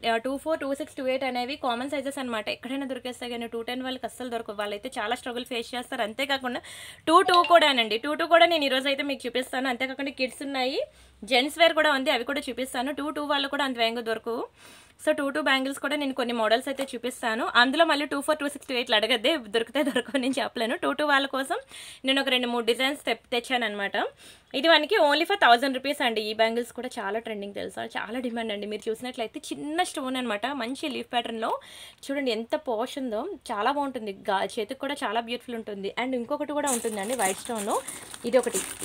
24, 26, 28 అనేవి కామన్ సైజెస్ అనమాట, ఎక్కడైనా దొరికేస్తాయి. కానీ 210 వాళ్ళకి అస్సలు దొరకవు, వాళ్ళైతే చాలా స్ట్రగుల్ ఫేస్ చేస్తారు. అంతేకాకుండా 22 కూడానండి. 22 కూడా నేను ఈరోజు అయితే మీకు చూపిస్తాను. అంతేకాకుండా కిడ్స్ ఉన్నాయి, జెంట్స్ వేర్ కూడా ఉంది, అవి కూడా చూపిస్తాను. 22 వాళ్ళు కూడా అంత వేగంగా దొరకవు. సో 22 బ్యాంగిల్స్ కూడా నేను కొన్ని మోడల్స్ అయితే చూపిస్తాను. అందులో మళ్ళీ 24, 26, 28 అడగద్దే, దొరికితే దొరకవు నేను చెప్పలేను. 22 వాళ్ళ కోసం నేను ఒక 2-3 డిజైన్స్ తెచ్చాను అనమాట. ఇది మనకి ఓన్లీ ఫర్ 1000 రూపీస్ అండి. ఈ బ్యాంగిల్స్ కూడా చాలా ట్రెండింగ్ తెలుసా, చాలా డిమాండ్ అండి. మీరు చూసినట్లయితే చిన్న స్టోన్ అనమాట, మంచి లీఫ్ ప్యాటర్న్లో చూడండి ఎంత పాష్ ఉందో, చాలా బాగుంటుంది. చేతికి కూడా చాలా బ్యూటిఫుల్ ఉంటుంది. అండ్ ఇంకొకటి కూడా ఉంటుందండి వైట్ స్టోన్లో,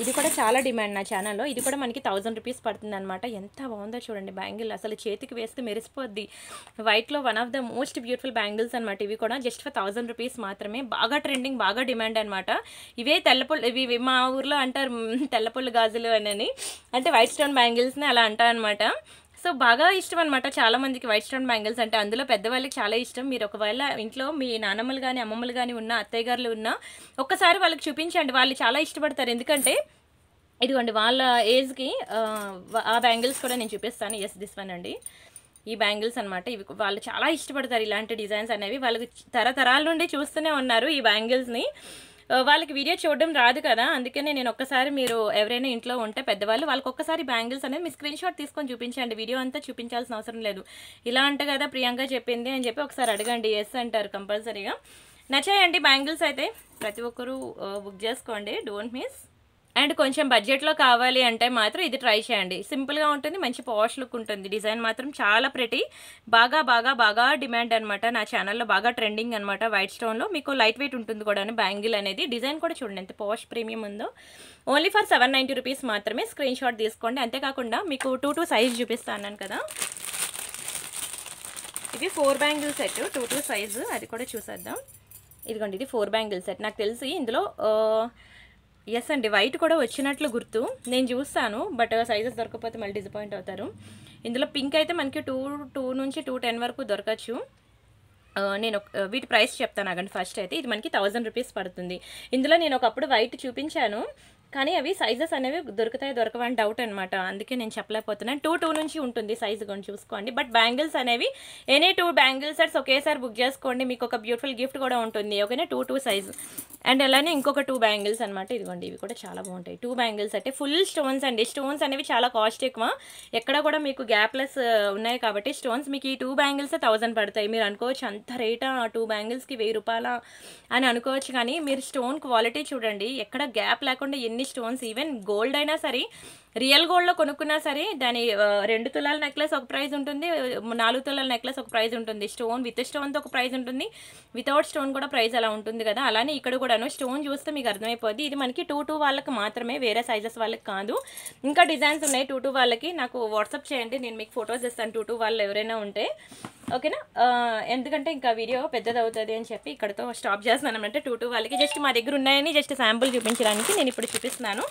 ఇది కూడా చాలా డిమాండ్ నా ఛానల్లో. ఇది కూడా మనకి 1000 రూపీస్ పడుతుంది అనమాట. ఎంత బాగుందో చూడండి బ్యాంగిల్, అసలు చేతికి వేస్తే మెరిసిపోద్ది. వైట్లో one of the most beautiful bangles అనమాట. ఇవి కూడా జస్ట్ ఫర్ 1000 రూపీస్ మాత్రమే. బాగా ట్రెండింగ్, బాగా డిమాండ్ అనమాట. ఇవే ఇవి మా ఊర్లో అంటారు తెల్లపుల్ల గాజులు అని, అంటే వైట్ స్టోన్ బ్యాంగిల్స్ని అలా అంటారనమాట. సో బాగా ఇష్టం అనమాట చాలా మందికి వైట్ స్టోన్ బ్యాంగిల్స్ అంటే. అందులో పెద్దవాళ్ళకి చాలా ఇష్టం. మీరు ఒకవేళ ఇంట్లో మీ నానమ్మలు కానీ అమ్మమ్మలు కానీ ఉన్న, అత్తయ్య గారులు ఉన్నా ఒక్కసారి వాళ్ళకి చూపించండి, వాళ్ళు చాలా ఇష్టపడతారు. ఎందుకంటే ఇదిగోండి వాళ్ళ ఏజ్కి ఆ బ్యాంగిల్స్ కూడా నేను చూపిస్తాను. ఎస్, దిస్ వన్ అండి, ఈ బ్యాంగిల్స్ అనమాట. ఇవి వాళ్ళు చాలా ఇష్టపడతారు ఇలాంటి డిజైన్స్ అనేవి. వాళ్ళకి తరతరాల నుండి చూస్తూనే ఉన్నారు ఈ బ్యాంగిల్స్ని. వాళ్ళకి వీడియో చూడడం రాదు కదా, అందుకనే నేను ఒక్కసారి, మీరు ఎవరైనా ఇంట్లో ఉంటే పెద్దవాళ్ళు, వాళ్ళకి ఒక్కసారి బ్యాంగిల్స్ అనేది మీ స్క్రీన్ షాట్ తీసుకొని చూపించండి. వీడియో అంతా చూపించాల్సిన అవసరం లేదు. ఇలా అంటే కదా ప్రియాంక చెప్పింది అని చెప్పి ఒకసారి అడగండి, ఎస్ అంటారు కంపల్సరీగా. నచ్చాయండి బ్యాంగిల్స్ అయితే, ప్రతి ఒక్కరూ బుక్ చేసుకోండి, డోంట్ మిస్. అండ్ కొంచెం బడ్జెట్లో కావాలి అంటే మాత్రం ఇది ట్రై చేయండి. సింపుల్గా ఉంటుంది, మంచి పాష్ లుక్ ఉంటుంది. డిజైన్ మాత్రం చాలా ప్రెటీ, బాగా బాగా బాగా డిమాండ్ అనమాట. నా ఛానల్లో బాగా ట్రెండింగ్ అనమాట. వైట్ స్టోన్లో మీకు లైట్ వెయిట్ ఉంటుంది కూడా బ్యాంగిల్ అనేది. డిజైన్ కూడా చూడండి ఎంత పాష్ ప్రీమియం ఉందో. ఓన్లీ ఫర్ 790 రూపీస్ మాత్రమే. స్క్రీన్ షాట్ తీసుకోండి. అంతేకాకుండా మీకు 2 సైజ్ చూపిస్తాను కదా, ఇది 4 బ్యాంగిల్ సెట్, 2 సైజు, అది కూడా చూసేద్దాం. ఇదిగోండి, ఇది 4 బ్యాంగిల్ సెట్. నాకు తెలిసి ఇందులో ఎస్ అండి వైట్ కూడా వచ్చినట్లు గుర్తు, నేను చూస్తాను. బట్ సైజెస్ దొరకకపోతే మళ్ళీ డిసప్పాయింట్ అవుతారు. ఇందులో పింక్ అయితే మనకి 2 నుంచి 210 వరకు దొరకచ్చు. నేను వీటి ప్రైస్ చెప్తాను ఆగండి. ఫస్ట్ అయితే ఇది మనకి 1000 రూపీస్ పడుతుంది. ఇందులో నేను ఒకప్పుడు వైట్ చూపించాను, కానీ అవి సైజెస్ అనేవి దొరకవని డౌట్ అనమాట, అందుకే నేను చెప్పలేకపోతున్నాను. 2 నుంచి ఉంటుంది సైజు కొని చూసుకోండి. బట్ బ్యాంగిల్స్ అనేవి ఎనీ 2 బ్యాంగిల్ సెట్స్ ఒకేసారి బుక్ చేసుకోండి, మీకు ఒక బ్యూటిఫుల్ గిఫ్ట్ కూడా ఉంటుంది. ఓకేనా, 2 సైజు. అండ్ అలానే ఇంకొక 2 బ్యాంగిల్స్ అనమాట. ఇదిగోండి, ఇవి కూడా చాలా బాగుంటాయి. 2 బ్యాంగిల్స్ అంటే ఫుల్ స్టోన్స్ అండి. స్టోన్స్ అనేవి చాలా కాస్ట్ ఎక్కువ, ఎక్కడ కూడా మీకు గ్యాప్లెస్ ఉన్నాయి కాబట్టి స్టోన్స్ మీకు ఈ 2 బ్యాంగిల్స్ 1000 పడతాయి. మీరు అనుకోవచ్చు అంత రేటా 2 బ్యాంగిల్స్కి 1000 రూపాయల అని అనుకోవచ్చు, కానీ మీరు స్టోన్ క్వాలిటీ చూడండి, ఎక్కడ గ్యాప్ లేకుండా ఎన్ని స్టోన్స్, ఈవెన్ గోల్డ్ అయినా సరే, రియల్ గోల్డ్లో కొనుక్కున్నా సరే దాని 2 తులాల నెక్లెస్ ఒక ప్రైస్ ఉంటుంది, 4 తులాల నెక్లెస్ ఒక ప్రైస్ ఉంటుంది, స్టోన్ విత్ స్టోన్తో ఒక ప్రైస్ ఉంటుంది, వితౌట్ స్టోన్ కూడా ప్రైస్ అలా ఉంటుంది కదా. అలానే ఇక్కడ కూడాను స్టోన్ చూస్తే మీకు అర్థమైపోద్ది. ఇది మనకి 2 వాళ్ళకి మాత్రమే, వేరే సైజెస్ వాళ్ళకి కాదు. ఇంకా డిజైన్స్ ఉన్నాయి 2 వాళ్ళకి. నాకు వాట్సాప్ చేయండి, నేను మీకు ఫొటోస్ ఇస్తాను 2 వాళ్ళు ఎవరైనా ఉంటే, ఓకేనా. ఎందుకంటే ఇంకా వీడియో పెద్దది అవుతుంది అని చెప్పి ఇక్కడతో స్టాప్ చేస్తున్నాను అనమాట. 2 వాళ్ళకి జస్ట్ మా దగ్గర ఉన్నాయని జస్ట్ శాంపుల్ చూపించడానికి నేను ఇప్పుడు చూపిస్తున్నాను.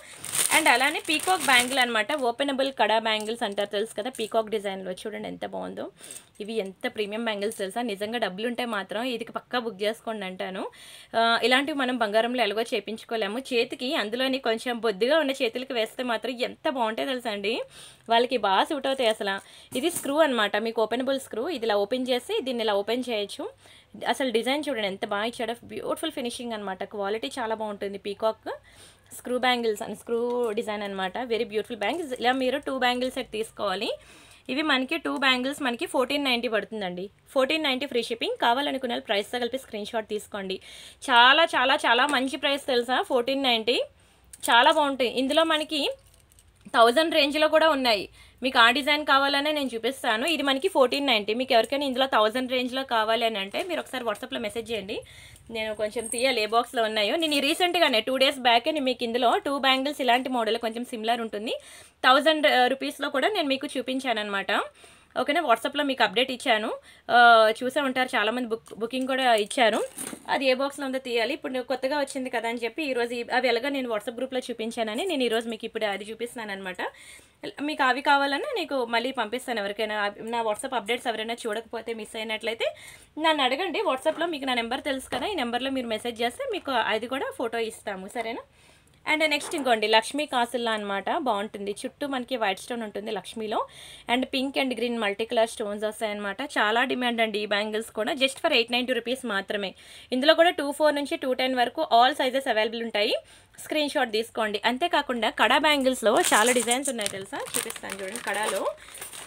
అండ్ అలానే పీకాక్ బ్యాంగిల్ అనమాట, ఓపెనబుల్ కడా బ్యాంగిల్స్ అంటారు తెలుసు కదా, పీకాక్ డిజైన్లో చూడండి ఎంత బాగుందో. ఇవి ఎంత ప్రీమియం బ్యాంగిల్స్ తెలుసా, నిజంగా డబ్బులు ఉంటే మాత్రం ఇది పక్కా బుక్ చేసుకోండి అంటాను. ఇలాంటివి మనం బంగారంలో ఎలాగో చేయించుకోలేము. చేతికి అందులోని కొంచెం బొద్దుగా ఉన్న చేతులకి వేస్తే మాత్రం ఎంత బాగుంటాయి తెలుసా అండి, వాళ్ళకి బాగా సూట్ అవుతాయి అసలు. ఇది స్క్రూ అనమాట, మీకు ఓపెనబుల్ స్క్రూ. ఇది ఇలా ఓపెన్ చేసి దీన్ని ఇలా ఓపెన్ చేయొచ్చు. అసలు డిజైన్ చూడండి ఎంత బాగా ఇచ్చాడో, బ్యూటిఫుల్ ఫినిషింగ్ అనమాట, క్వాలిటీ చాలా బాగుంటుంది. Peacock screw bangles and screw design అనమాట, వెరీ బ్యూటిఫుల్ బ్యాంగిల్స్. ఇలా మీరు 2 బ్యాంగిల్స్ సెట్ తీసుకోవాలి. ఇవి మనకి 2 బ్యాంగిల్స్ మనకి 1490 పడుతుందండి. 1490 ఫ్రీ షిప్పింగ్. కావాలనుకున్న వాళ్ళు ప్రైస్తో కలిపి స్క్రీన్ షాట్ తీసుకోండి. చాలా చాలా చాలా మంచి ప్రైస్ తెలుసా, 1490 చాలా బాగుంటాయి. ఇందులో మనకి 1000 రేంజ్లో కూడా ఉన్నాయి. మీకు ఆ డిజైన్ కావాలనే నేను చూపిస్తాను. ఇది మనకి 1490. మీకు ఎవరికైనా ఇందులో 1000 రేంజ్లో కావాలి అని అంటే మీరు ఒకసారి వాట్సాప్లో మెసేజ్ చేయండి, నేను కొంచెం తీయాలి ఏ బాక్స్లో ఉన్నాయో. నేను రీసెంట్గానే 2 డేస్ బ్యాకే మీకు ఇందులో 2 బ్యాంగిల్స్ ఇలాంటి మోడల్ కొంచెం సిమిలర్ ఉంటుంది 1000 రూపీస్లో కూడా నేను మీకు చూపించాను అనమాట. ఓకేనా, వాట్సాప్లో మీకు అప్డేట్ ఇచ్చాను, చూసే ఉంటారు చాలామంది, బుకింగ్ కూడా ఇచ్చారు. అది ఏ బాక్స్లో ఉందో తీయాలి. ఇప్పుడు కొత్తగా వచ్చింది కదా అని చెప్పి ఈరోజు అవి ఎలాగో నేను వాట్సాప్ గ్రూప్లో చూపించానని నేను ఈరోజు మీకు ఇప్పుడు అది చూపిస్తున్నాను అనమాట. మీకు అవి కావాలన్నా నీకు మళ్ళీ పంపిస్తాను. ఎవరికైనా నా వాట్సాప్ అప్డేట్స్ ఎవరైనా చూడకపోతే మిస్ అయినట్లయితే నన్ను అడగండి వాట్సాప్లో. మీకు నా నెంబర్ తెలుసు కదా, ఈ నెంబర్లో మీరు మెసేజ్ చేస్తే మీకు అది కూడా ఫోటో ఇస్తాము, సరేనా. అండ్ నెక్స్ట్ ఇంకోండి లక్ష్మీ కాసుల్లా అనమాట, బాగుంటుంది. చుట్టూ మనకి వైట్ స్టోన్ ఉంటుంది లక్ష్మీలో, and pink and green multi colour stones వస్తాయన్నమాట. చాలా డిమాండ్ అండి ఈ బ్యాంగిల్స్ కూడా. జస్ట్ ఫర్ 890 రూపీస్ మాత్రమే. ఇందులో కూడా 24 నుంచి 210 వరకు ఆల్ సైజెస్ అవైలబుల్ ఉంటాయి. స్క్రీన్ షాట్ తీసుకోండి. అంతేకాకుండా కడా బ్యాంగిల్స్లో చాలా డిజైన్స్ ఉన్నాయి తెలుసా, చూపిస్తాను చూడండి.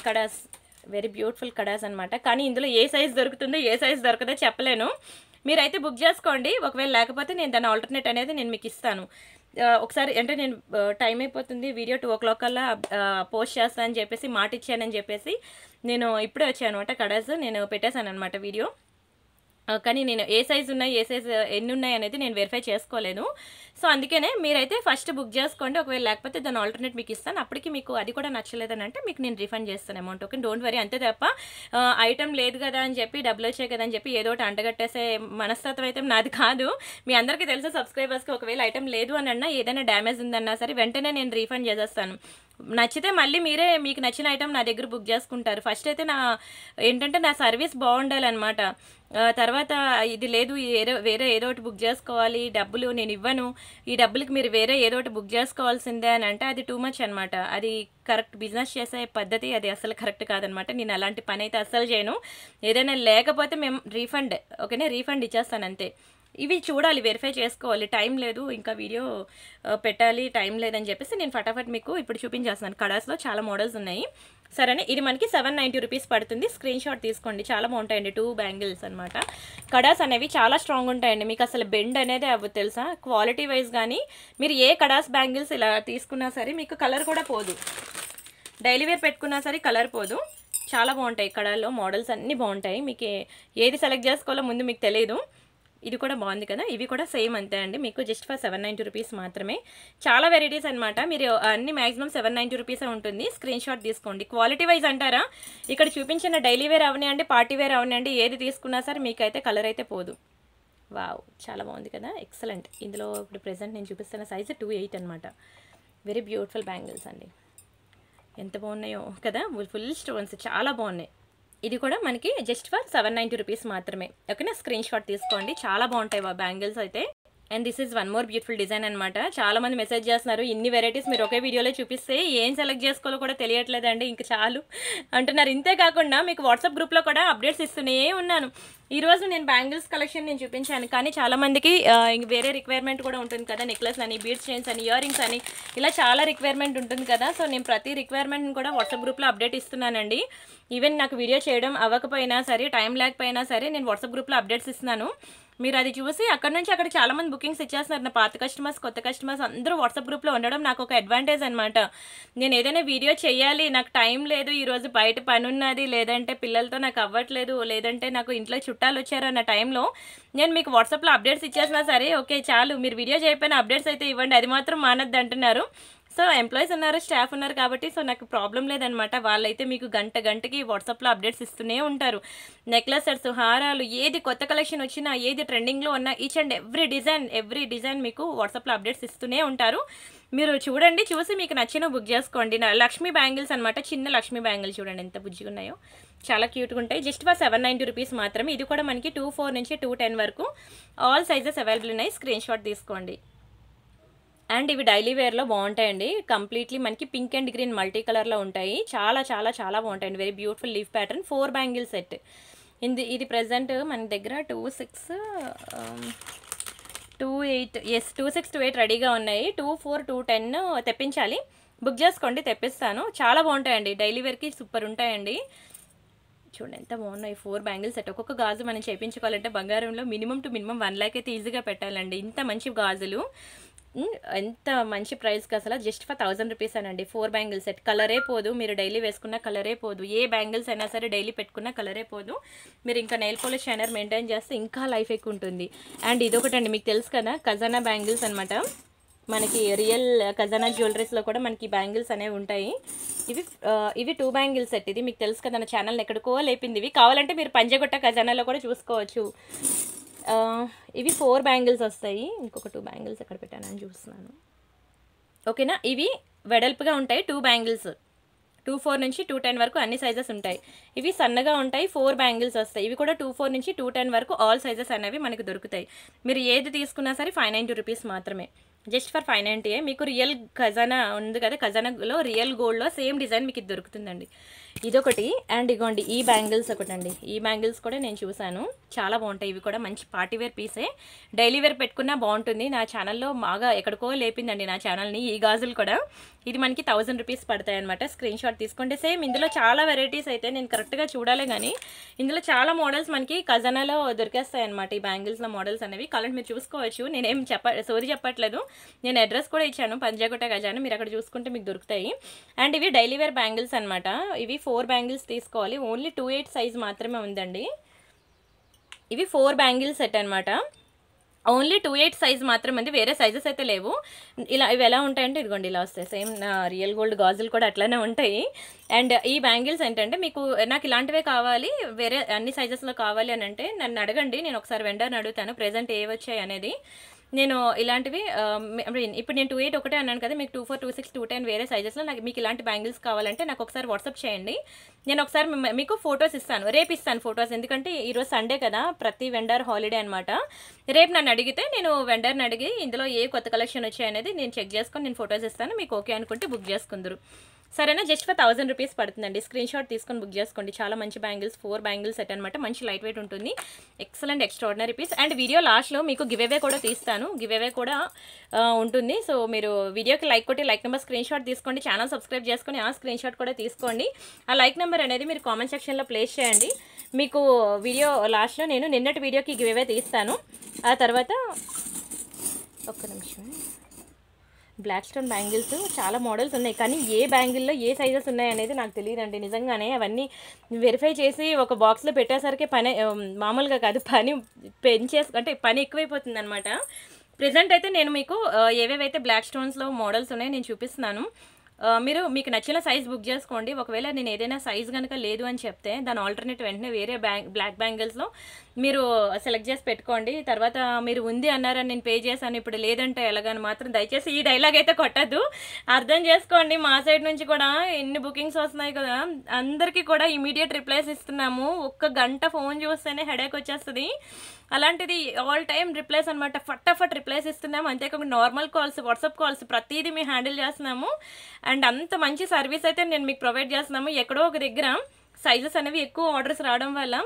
కడాస్ వెరీ బ్యూటిఫుల్ కడాస్ అనమాట. కానీ ఇందులో ఏ సైజ్ దొరుకుతుందో ఏ సైజ్ దొరకదో చెప్పలేను. మీరైతే బుక్ చేసుకోండి, ఒకవేళ లేకపోతే నేను దాని ఆల్టర్నేట్ అనేది నేను మీకు ఇస్తాను. ఒకసారి అంటే నేను టైం అయిపోతుంది, వీడియో 2 o'clock కల్లా పోస్ట్ చేస్తాను అని చెప్పేసి మాట ఇచ్చానని చెప్పేసి నేను ఇప్పుడే వచ్చాను అనమాట. కడాస్ నేను పెట్టేశాను అనమాట వీడియో. కానీ నేను ఏ సైజ్ ఉన్నాయి ఏ సైజ్ ఎన్ని ఉన్నాయి అనేది నేను వెరిఫై చేసుకోలేదు. సో అందుకనే మీరైతే ఫస్ట్ బుక్ చేసుకోండి, ఒకవేళ లేకపోతే దాని ఆల్టర్నేట్ మీకు ఇస్తాను. అప్పటికి మీకు అది కూడా నచ్చలేదని అంటే మీకు నేను రిఫండ్ చేస్తాను అమౌంట్. Okay, don't worry. అంతే తప్ప ఐటమ్ లేదు కదా అని చెప్పి డబ్బులు వచ్చాయి కదా అని చెప్పి ఏదో ఒకటి అంటగట్టేసే మనస్తత్వం అయితే నాది కాదు. మీ అందరికీ తెలుసు సబ్స్క్రైబర్స్కి, ఒకవేళ ఐటమ్ లేదు అని అన్నా ఏదైనా డ్యామేజ్ ఉందన్నా సరే వెంటనే నేను రీఫండ్ చేసేస్తాను. నచ్చితే మళ్ళీ మీరే మీకు నచ్చిన ఐటమ్ నా దగ్గర బుక్ చేసుకుంటారు. ఫస్ట్ అయితే ఏంటంటే నా సర్వీస్ బాగుండాలన్నమాట. తర్వాత ఇది లేదు వేరే ఏదో ఒకటి బుక్ చేసుకోవాలి, డబ్బులు నేను ఇవ్వను, ఈ డబ్బులకి మీరు వేరే ఏదో ఒకటి బుక్ చేసుకోవాల్సిందే అని అంటే అది టూ మచ్ అనమాట. అది కరెక్ట్ బిజినెస్ చేసే పద్ధతి అది అసలు కరెక్ట్ కాదనమాట. నేను అలాంటి పని అయితే అస్సలు చేయను. ఏదైనా లేకపోతే మేము రీఫండ్, ఓకేనా, రీఫండ్ ఇచ్చేస్తాను అంతే. ఇవి చూడాలి, వెరిఫై చేసుకోవాలి. టైం లేదు, ఇంకా వీడియో పెట్టాలి, టైం లేదని చెప్పేసి నేను ఫటాఫట్ మీకు ఇప్పుడు చూపించేస్తున్నాను. కడాస్లో చాలా మోడల్స్ ఉన్నాయి, సరేనే. ఇది మనకి 790 రూపీస్ పడుతుంది. స్క్రీన్ షాట్ తీసుకోండి, చాలా బాగుంటాయండి. 2 బ్యాంగిల్స్ అనమాట. కడాస్ అనేవి చాలా స్ట్రాంగ్ ఉంటాయండి, మీకు అసలు బెండ్ అనేది అవ్వదు తెలుసా. క్వాలిటీ వైజ్ కానీ మీరు ఏ కడాస్ బ్యాంగిల్స్ ఇలా తీసుకున్నా సరే మీకు కలర్ కూడా పోదు. డైలీ వేర్ పెట్టుకున్నా సరే కలర్ పోదు. చాలా బాగుంటాయి కడాల్లో, మోడల్స్ అన్నీ బాగుంటాయి. మీకు ఏది సెలెక్ట్ చేసుకోవాలో ముందు మీకు తెలియదు. ఇది కూడా బాగుంది కదా, ఇవి కూడా సేమ్ అంతే అండి. మీకు జస్ట్ ఫర్ 790 రూపీస్ మాత్రమే. చాలా వెరైటీస్ అనమాట. మీరు అన్ని మ్యాక్సిమం 790 రూపీసే ఉంటుంది. స్క్రీన్ షాట్ తీసుకోండి. క్వాలిటీ వైజ్ అంటారా, ఇక్కడ చూపించిన డైలీ వేర్ అవనివ్వండి, పార్టీ వేర్ అవనివ్వండి, ఏది తీసుకున్నా సరే మీకైతే కలర్ అయితే పోదు. వావ్, చాలా బాగుంది కదా, ఎక్సలెంట్. ఇందులో ఇప్పుడు ప్రెసెంట్ నేను చూపిస్తున్న సైజు 2.8 అనమాట. వెరీ బ్యూటిఫుల్ బ్యాంగిల్స్ అండి, ఎంత బాగున్నాయో కదా, ఫుల్ స్టోన్స్ చాలా బాగున్నాయి. ఇది కూడా మనకి జస్ట్ ఫర్ 790 రూపీస్ మాత్రమే. ఓకేనా, స్క్రీన్ షాట్ తీసుకోండి, చాలా బాగుంటాయి బ్యాంగిల్స్ అయితే. And this is one more beautiful design అనమాట. చాలా మంది మెసేజ్ చేస్తున్నారు, ఇన్ని వెరైటీస్ మీరు ఒకే వీడియోలో చూపిస్తే ఏం సెలెక్ట్ చేసుకోవాలో కూడా తెలియట్లేదండి, ఇంకా చాలు అంటున్నారు. ఇంతే కాకుండా మీకు వాట్సాప్ గ్రూప్లో కూడా అప్డేట్స్ ఇస్తూనే ఉన్నాను. ఈరోజు నేను బ్యాంగిల్స్ కలెక్షన్ నేను చూపించాను, కానీ చాలామందికి వేరే రిక్వైర్మెంట్ కూడా ఉంటుంది కదా, నెక్లెస్ అని, బీడ్స్ చైన్స్ అని, ఇయర్ రింగ్స్ అని, ఇలా చాలా రిక్వైర్మెంట్ ఉంటుంది కదా. సో నేను ప్రతి రిక్వైర్మెంట్ని కూడా వాట్సాప్ గ్రూప్లో అప్డేట్ ఇస్తున్నానండి. ఈవెన్ నాకు వీడియో చేయడం అవ్వకపోయినా సరే, టైం లేకపోయినా సరే నేను వాట్సాప్ గ్రూప్లో అప్డేట్స్ ఇస్తున్నాను. మీరు అది చూసి అక్కడ నుంచి అక్కడ చాలా మంది బుకింగ్స్ ఇచ్చేస్తున్నారు. నా పాత కస్టమర్స్, కొత్త కస్టమర్స్ అందరూ వాట్సాప్ గ్రూప్లో ఉండడం నాకు ఒక అడ్వాంటేజ్ అనమాట. నేను ఏదైనా వీడియో చేయాలి, నాకు టైం లేదు, ఈరోజు బయట పని ఉన్నది, లేదంటే పిల్లలతో నాకు అవ్వట్లేదు, లేదంటే నాకు ఇంట్లో చుట్టాలు వచ్చారు అన్న టైంలో నేను మీకు వాట్సాప్లో అప్డేట్స్ ఇచ్చేసినా సరే ఓకే చాలు, మీరు వీడియో చేయకపోయినా అప్డేట్స్ అయితే ఇవ్వండి, అది మాత్రం మానద్దు అంటున్నారు. సో ఎంప్లాయీస్ ఉన్నారు, స్టాఫ్ ఉన్నారు కాబట్టి సో నాకు ప్రాబ్లం లేదనమాట. వాళ్ళైతే మీకు గంటకి వాట్సాప్లో అప్డేట్స్ ఇస్తూనే ఉంటారు. నెక్లెస్ సెట్స్, హారాలు, ఏది కొత్త కలెక్షన్ వచ్చినా, ఏది ట్రెండింగ్లో ఉన్నా ఈచ్ అండ్ ఎవ్రీ డిజైన్ మీకు వాట్సాప్లో అప్డేట్స్ ఇస్తూనే ఉంటారు. మీరు చూడండి, చూసి మీకు నచ్చిన బుక్ చేసుకోండి. లక్ష్మీ బ్యాంగిల్స్ అనమాట, చిన్న లక్ష్మీ బ్యాంగిల్స్ చూడండి ఎంత బుజ్జిగా ఉన్నాయో, చాలా క్యూట్గా ఉంటాయి. జస్ట్ ఫర్ 790 రూపీస్ మాత్రమే. ఇది కూడా మనకి 2.4 నుంచి 2.10 వరకు ఆల్ సైజెస్ అవైలబుల్ ఉన్నాయి. స్క్రీన్ షాట్ తీసుకోండి. అండ్ ఇవి డైలీ వేర్లో బాగుంటాయండి. కంప్లీట్లీ మనకి పింక్ అండ్ గ్రీన్ మల్టీ కలర్లో ఉంటాయి. చాలా చాలా చాలా బాగుంటాయండి. Very beautiful leaf pattern 4 bangle set. ఇది ప్రజెంట్ మన దగ్గర 2628 రెడీగా ఉన్నాయి. 24, 210 తెప్పించాలి. బుక్ చేసుకోండి, తెప్పిస్తాను. చాలా బాగుంటాయండి, డైలీ వేర్కి సూపర్ ఉంటాయండి. చూడండి ఎంత బాగున్నాయి 4 బ్యాంగిల్ సెట్. ఒక్కొక్క గాజు మనం చేయించుకోవాలంటే బంగారంలో మినిమం టు మినిమం 1 lakh అయితే ఈజీగా పెట్టాలండి. ఇంత మంచి గాజులు ఎంత మంచి ప్రైస్కి అసలు జస్ట్ ఫర్ 1000 రూపీస్ అనండి. 4 బ్యాంగిల్ సెట్. కలరే పోదు, మీరు డైలీ వేసుకున్న కలరే పోదు. ఏ బ్యాంగిల్స్ అయినా సరే డైలీ పెట్టుకున్న కలరే పోదు. మీరు ఇంకా నెయిల్ పాలిష్ షైనర్ మెయింటైన్ చేస్తే ఇంకా లైఫ్ ఎక్కువ ఉంటుంది. అండ్ ఇదొకటండి, మీకు తెలుసు కదా ఖజానా బ్యాంగిల్స్ అనమాట. మనకి రియల్ ఖజానా జ్యువెలరీస్లో కూడా మనకి బ్యాంగిల్స్ అనేవి ఉంటాయి. ఇవి 2 బ్యాంగిల్ సెట్. ఇది మీకు తెలుసు కదా, నా ఛానల్ని ఎక్కడికో లేపింది. ఇవి కావాలంటే మీరు పంజగుట్ట ఖజానాలో కూడా చూసుకోవచ్చు. ఇవి 4 బ్యాంగిల్స్ వస్తాయి. ఇంకొక 2 బ్యాంగిల్స్ ఎక్కడ పెట్టానని చూస్తున్నాను. ఓకేనా, ఇవి వెడల్పుగా ఉంటాయి 2 బ్యాంగిల్స్. 2.4 నుంచి 2.10 వరకు అన్ని సైజెస్ ఉంటాయి. ఇవి సన్నగా ఉంటాయి, 4 బ్యాంగిల్స్ వస్తాయి. ఇవి కూడా 2.4 నుంచి 2.10 వరకు ఆల్ సైజెస్ అనేవి మనకు దొరుకుతాయి. మీరు ఏది తీసుకున్నా సరే 590 రూపీస్ మాత్రమే. Just for 590. మీకు రియల్ ఖజానా ఉంది కదా, ఖజానాలో రియల్ గోల్డ్లో సేమ్ డిజైన్ మీకు ఇది దొరుకుతుందండి. ఇదొకటి. అండ్ ఇగోండి ఈ బ్యాంగిల్స్ ఒకటండి. ఈ బ్యాంగిల్స్ కూడా నేను చూశాను, చాలా బాగుంటాయి. ఇవి కూడా మంచి పార్టీవేర్ పీసే, డైలీ వేర్ పెట్టుకున్నా బాగుంటుంది. నా ఛానల్లో బాగా ఎక్కడికో లేపిందండి నా ఛానల్ని ఈ గాజులు కూడా. ఇది మనకి 1000 రూపీస్ పడతాయి అనమాట. స్క్రీన్ షాట్ తీసుకోండి. సేమ్ ఇందులో చాలా వెరైటీస్ అయితే నేను కరెక్ట్గా చూడాలి కానీ ఇందులో చాలా మోడల్స్ మనకి ఖజానాలో దొరికేస్తాయి అనమాట. ఈ బ్యాంగిల్స్లో మోడల్స్ అనేవి కావాలంటే మీరు చూసుకోవచ్చు. నేనేం సోది చెప్పట్లేదు, నేను అడ్రస్ కూడా ఇచ్చాను, పంజాగుట్ట ఖజానా. మీరు అక్కడ చూసుకుంటే మీకు దొరుకుతాయి. అండ్ ఇవి డైలీ వేర్ బ్యాంగిల్స్ అనమాట. ఇవి 4 బ్యాంగిల్స్ తీసుకోవాలి. ఓన్లీ 2.8 సైజ్ మాత్రమే ఉందండి. ఇవి 4 బ్యాంగిల్ సెట్ అనమాట. ఓన్లీ 2.8 సైజ్ మాత్రం ఉంది, వేరే సైజెస్ అయితే లేవు. ఇవి ఎలా ఉంటాయంటే ఇదిగోండి ఇలా వస్తాయి. సేమ్ రియల్ గోల్డ్ గాజులు కూడా అట్లానే ఉంటాయి. అండ్ ఈ బ్యాంగిల్స్ ఏంటంటే మీకు నాకు ఇలాంటివే కావాలి, వేరే అన్ని సైజెస్లో కావాలి అని అంటే నన్ను అడగండి, నేను ఒకసారి వెండర్ని అడుగుతాను ప్రెజెంట్ ఏ వచ్చాయి అనేది. నేను ఇలాంటివి ఇప్పుడు నేను 2.8 ఒకటే అన్నాను కదా, మీకు 2.4, 2.6, 2.10 వేరే సైజెస్లో నాకు మీకు ఇలాంటి బ్యాంగిల్స్ కావాలంటే నాకు ఒకసారి వాట్సాప్ చేయండి. నేను ఒకసారి మీకు ఫొటోస్ ఇస్తాను, రేపు ఇస్తాను ఫొటోస్. ఎందుకంటే ఈరోజు సండే కదా, ప్రతి వెండర్ హాలిడే అనమాట. రేపు నన్ను అడిగితే నేను వెండర్ని అడిగి ఇందులో ఏ కొత్త కలెక్షన్ వచ్చాయి అనేది నేను చెక్ చేసుకొని నేను ఫొటోస్ ఇస్తాను. మీకు ఓకే అనుకుంటే బుక్ చేసుకుందరు. సరేనా, జస్ట్ ఫర్ 1000 రూపీస్ పడుతుందండి. స్క్రీన్ షాట్ తీసుకొని బుక్ చేసుకోండి. చాలా మంచి బ్యాంగిల్స్, 4 బ్యాంగిల్స్ సెట్ అనమాట. మంచి లైట్ వెయిట్ ఉంటుంది, excellent extraordinary piece. And video లాస్ట్లో మీకు గివ్ అవే కూడా తీస్తాను, గివ్ అవే కూడా ఉంటుంది. సో మీరు వీడియోకి లైక్ కొట్టి లైక్ నెంబర్ స్క్రీన్ షాట్ తీసుకోండి, ఛానల్ సబ్స్క్రైబ్ చేసుకొని ఆ స్క్రీన్ షాట్ కూడా తీసుకోండి. ఆ లైక్ నెంబర్ అనేది మీరు కామెంట్ సెక్షన్లో ప్లేస్ చేయండి. మీకు వీడియో లాస్ట్లో నేను నిన్నటి వీడియోకి గివ్ అవే తీస్తాను. ఆ తర్వాత ఒక్క నిమిషం, బ్లాక్ స్టోన్ బ్యాంగిల్స్ చాలా మోడల్స్ ఉన్నాయి, కానీ ఏ బ్యాంగిల్లో ఏ సైజెస్ ఉన్నాయి అనేది నాకు తెలియదండి నిజంగానే. అవన్నీ వెరిఫై చేసి ఒక బాక్స్లో పెట్టేసరికి పని మామూలుగా కాదు, అంటే పని ఎక్కువైపోతుంది అనమాట. ప్రెజెంట్ అయితే నేను మీకు ఏవేవైతే బ్లాక్ స్టోన్స్లో మోడల్స్ ఉన్నాయో నేను చూపిస్తున్నాను. మీకు నచ్చిన సైజ్ బుక్ చేసుకోండి. ఒకవేళ నేను ఏదైనా సైజ్ కనుక లేదు అని చెప్తే దాని ఆల్టర్నేట్ వెంటనే వేరే బ్లాక్ బ్యాంగిల్స్లో మీరు సెలెక్ట్ చేసి పెట్టుకోండి. తర్వాత మీరు ఉంది అన్నారని నేను పే చేశాను ఇప్పుడు లేదంటే ఎలాగని మాత్రం దయచేసి ఈ డైలాగ్ అయితే కొట్టద్దు, అర్థం చేసుకోండి. మా సైడ్ నుంచి కూడా ఎన్ని బుకింగ్స్ వస్తున్నాయి కదా, అందరికీ కూడా ఇమీడియట్ రిప్లైస్ ఇస్తున్నాము. 1 గంట ఫోన్ చూస్తేనే హెడేక్ వచ్చేస్తుంది. అలాంటిది ఆల్ టైమ్ రిప్లైస్ అనమాట, ఫటాఫట్ రిప్లైస్ ఇస్తున్నాము. అంతేకాకుండా నార్మల్ కాల్స్, వాట్సాప్ కాల్స్ ప్రతిదీ మేము హ్యాండిల్ చేస్తున్నాము. అండ్ అంత మంచి సర్వీస్ అయితే నేను మీకు ప్రొవైడ్ చేస్తున్నాము. ఎక్కడో ఒక దగ్గర సైజెస్ అనేవి ఎక్కువ ఆర్డర్స్ రావడం వల్ల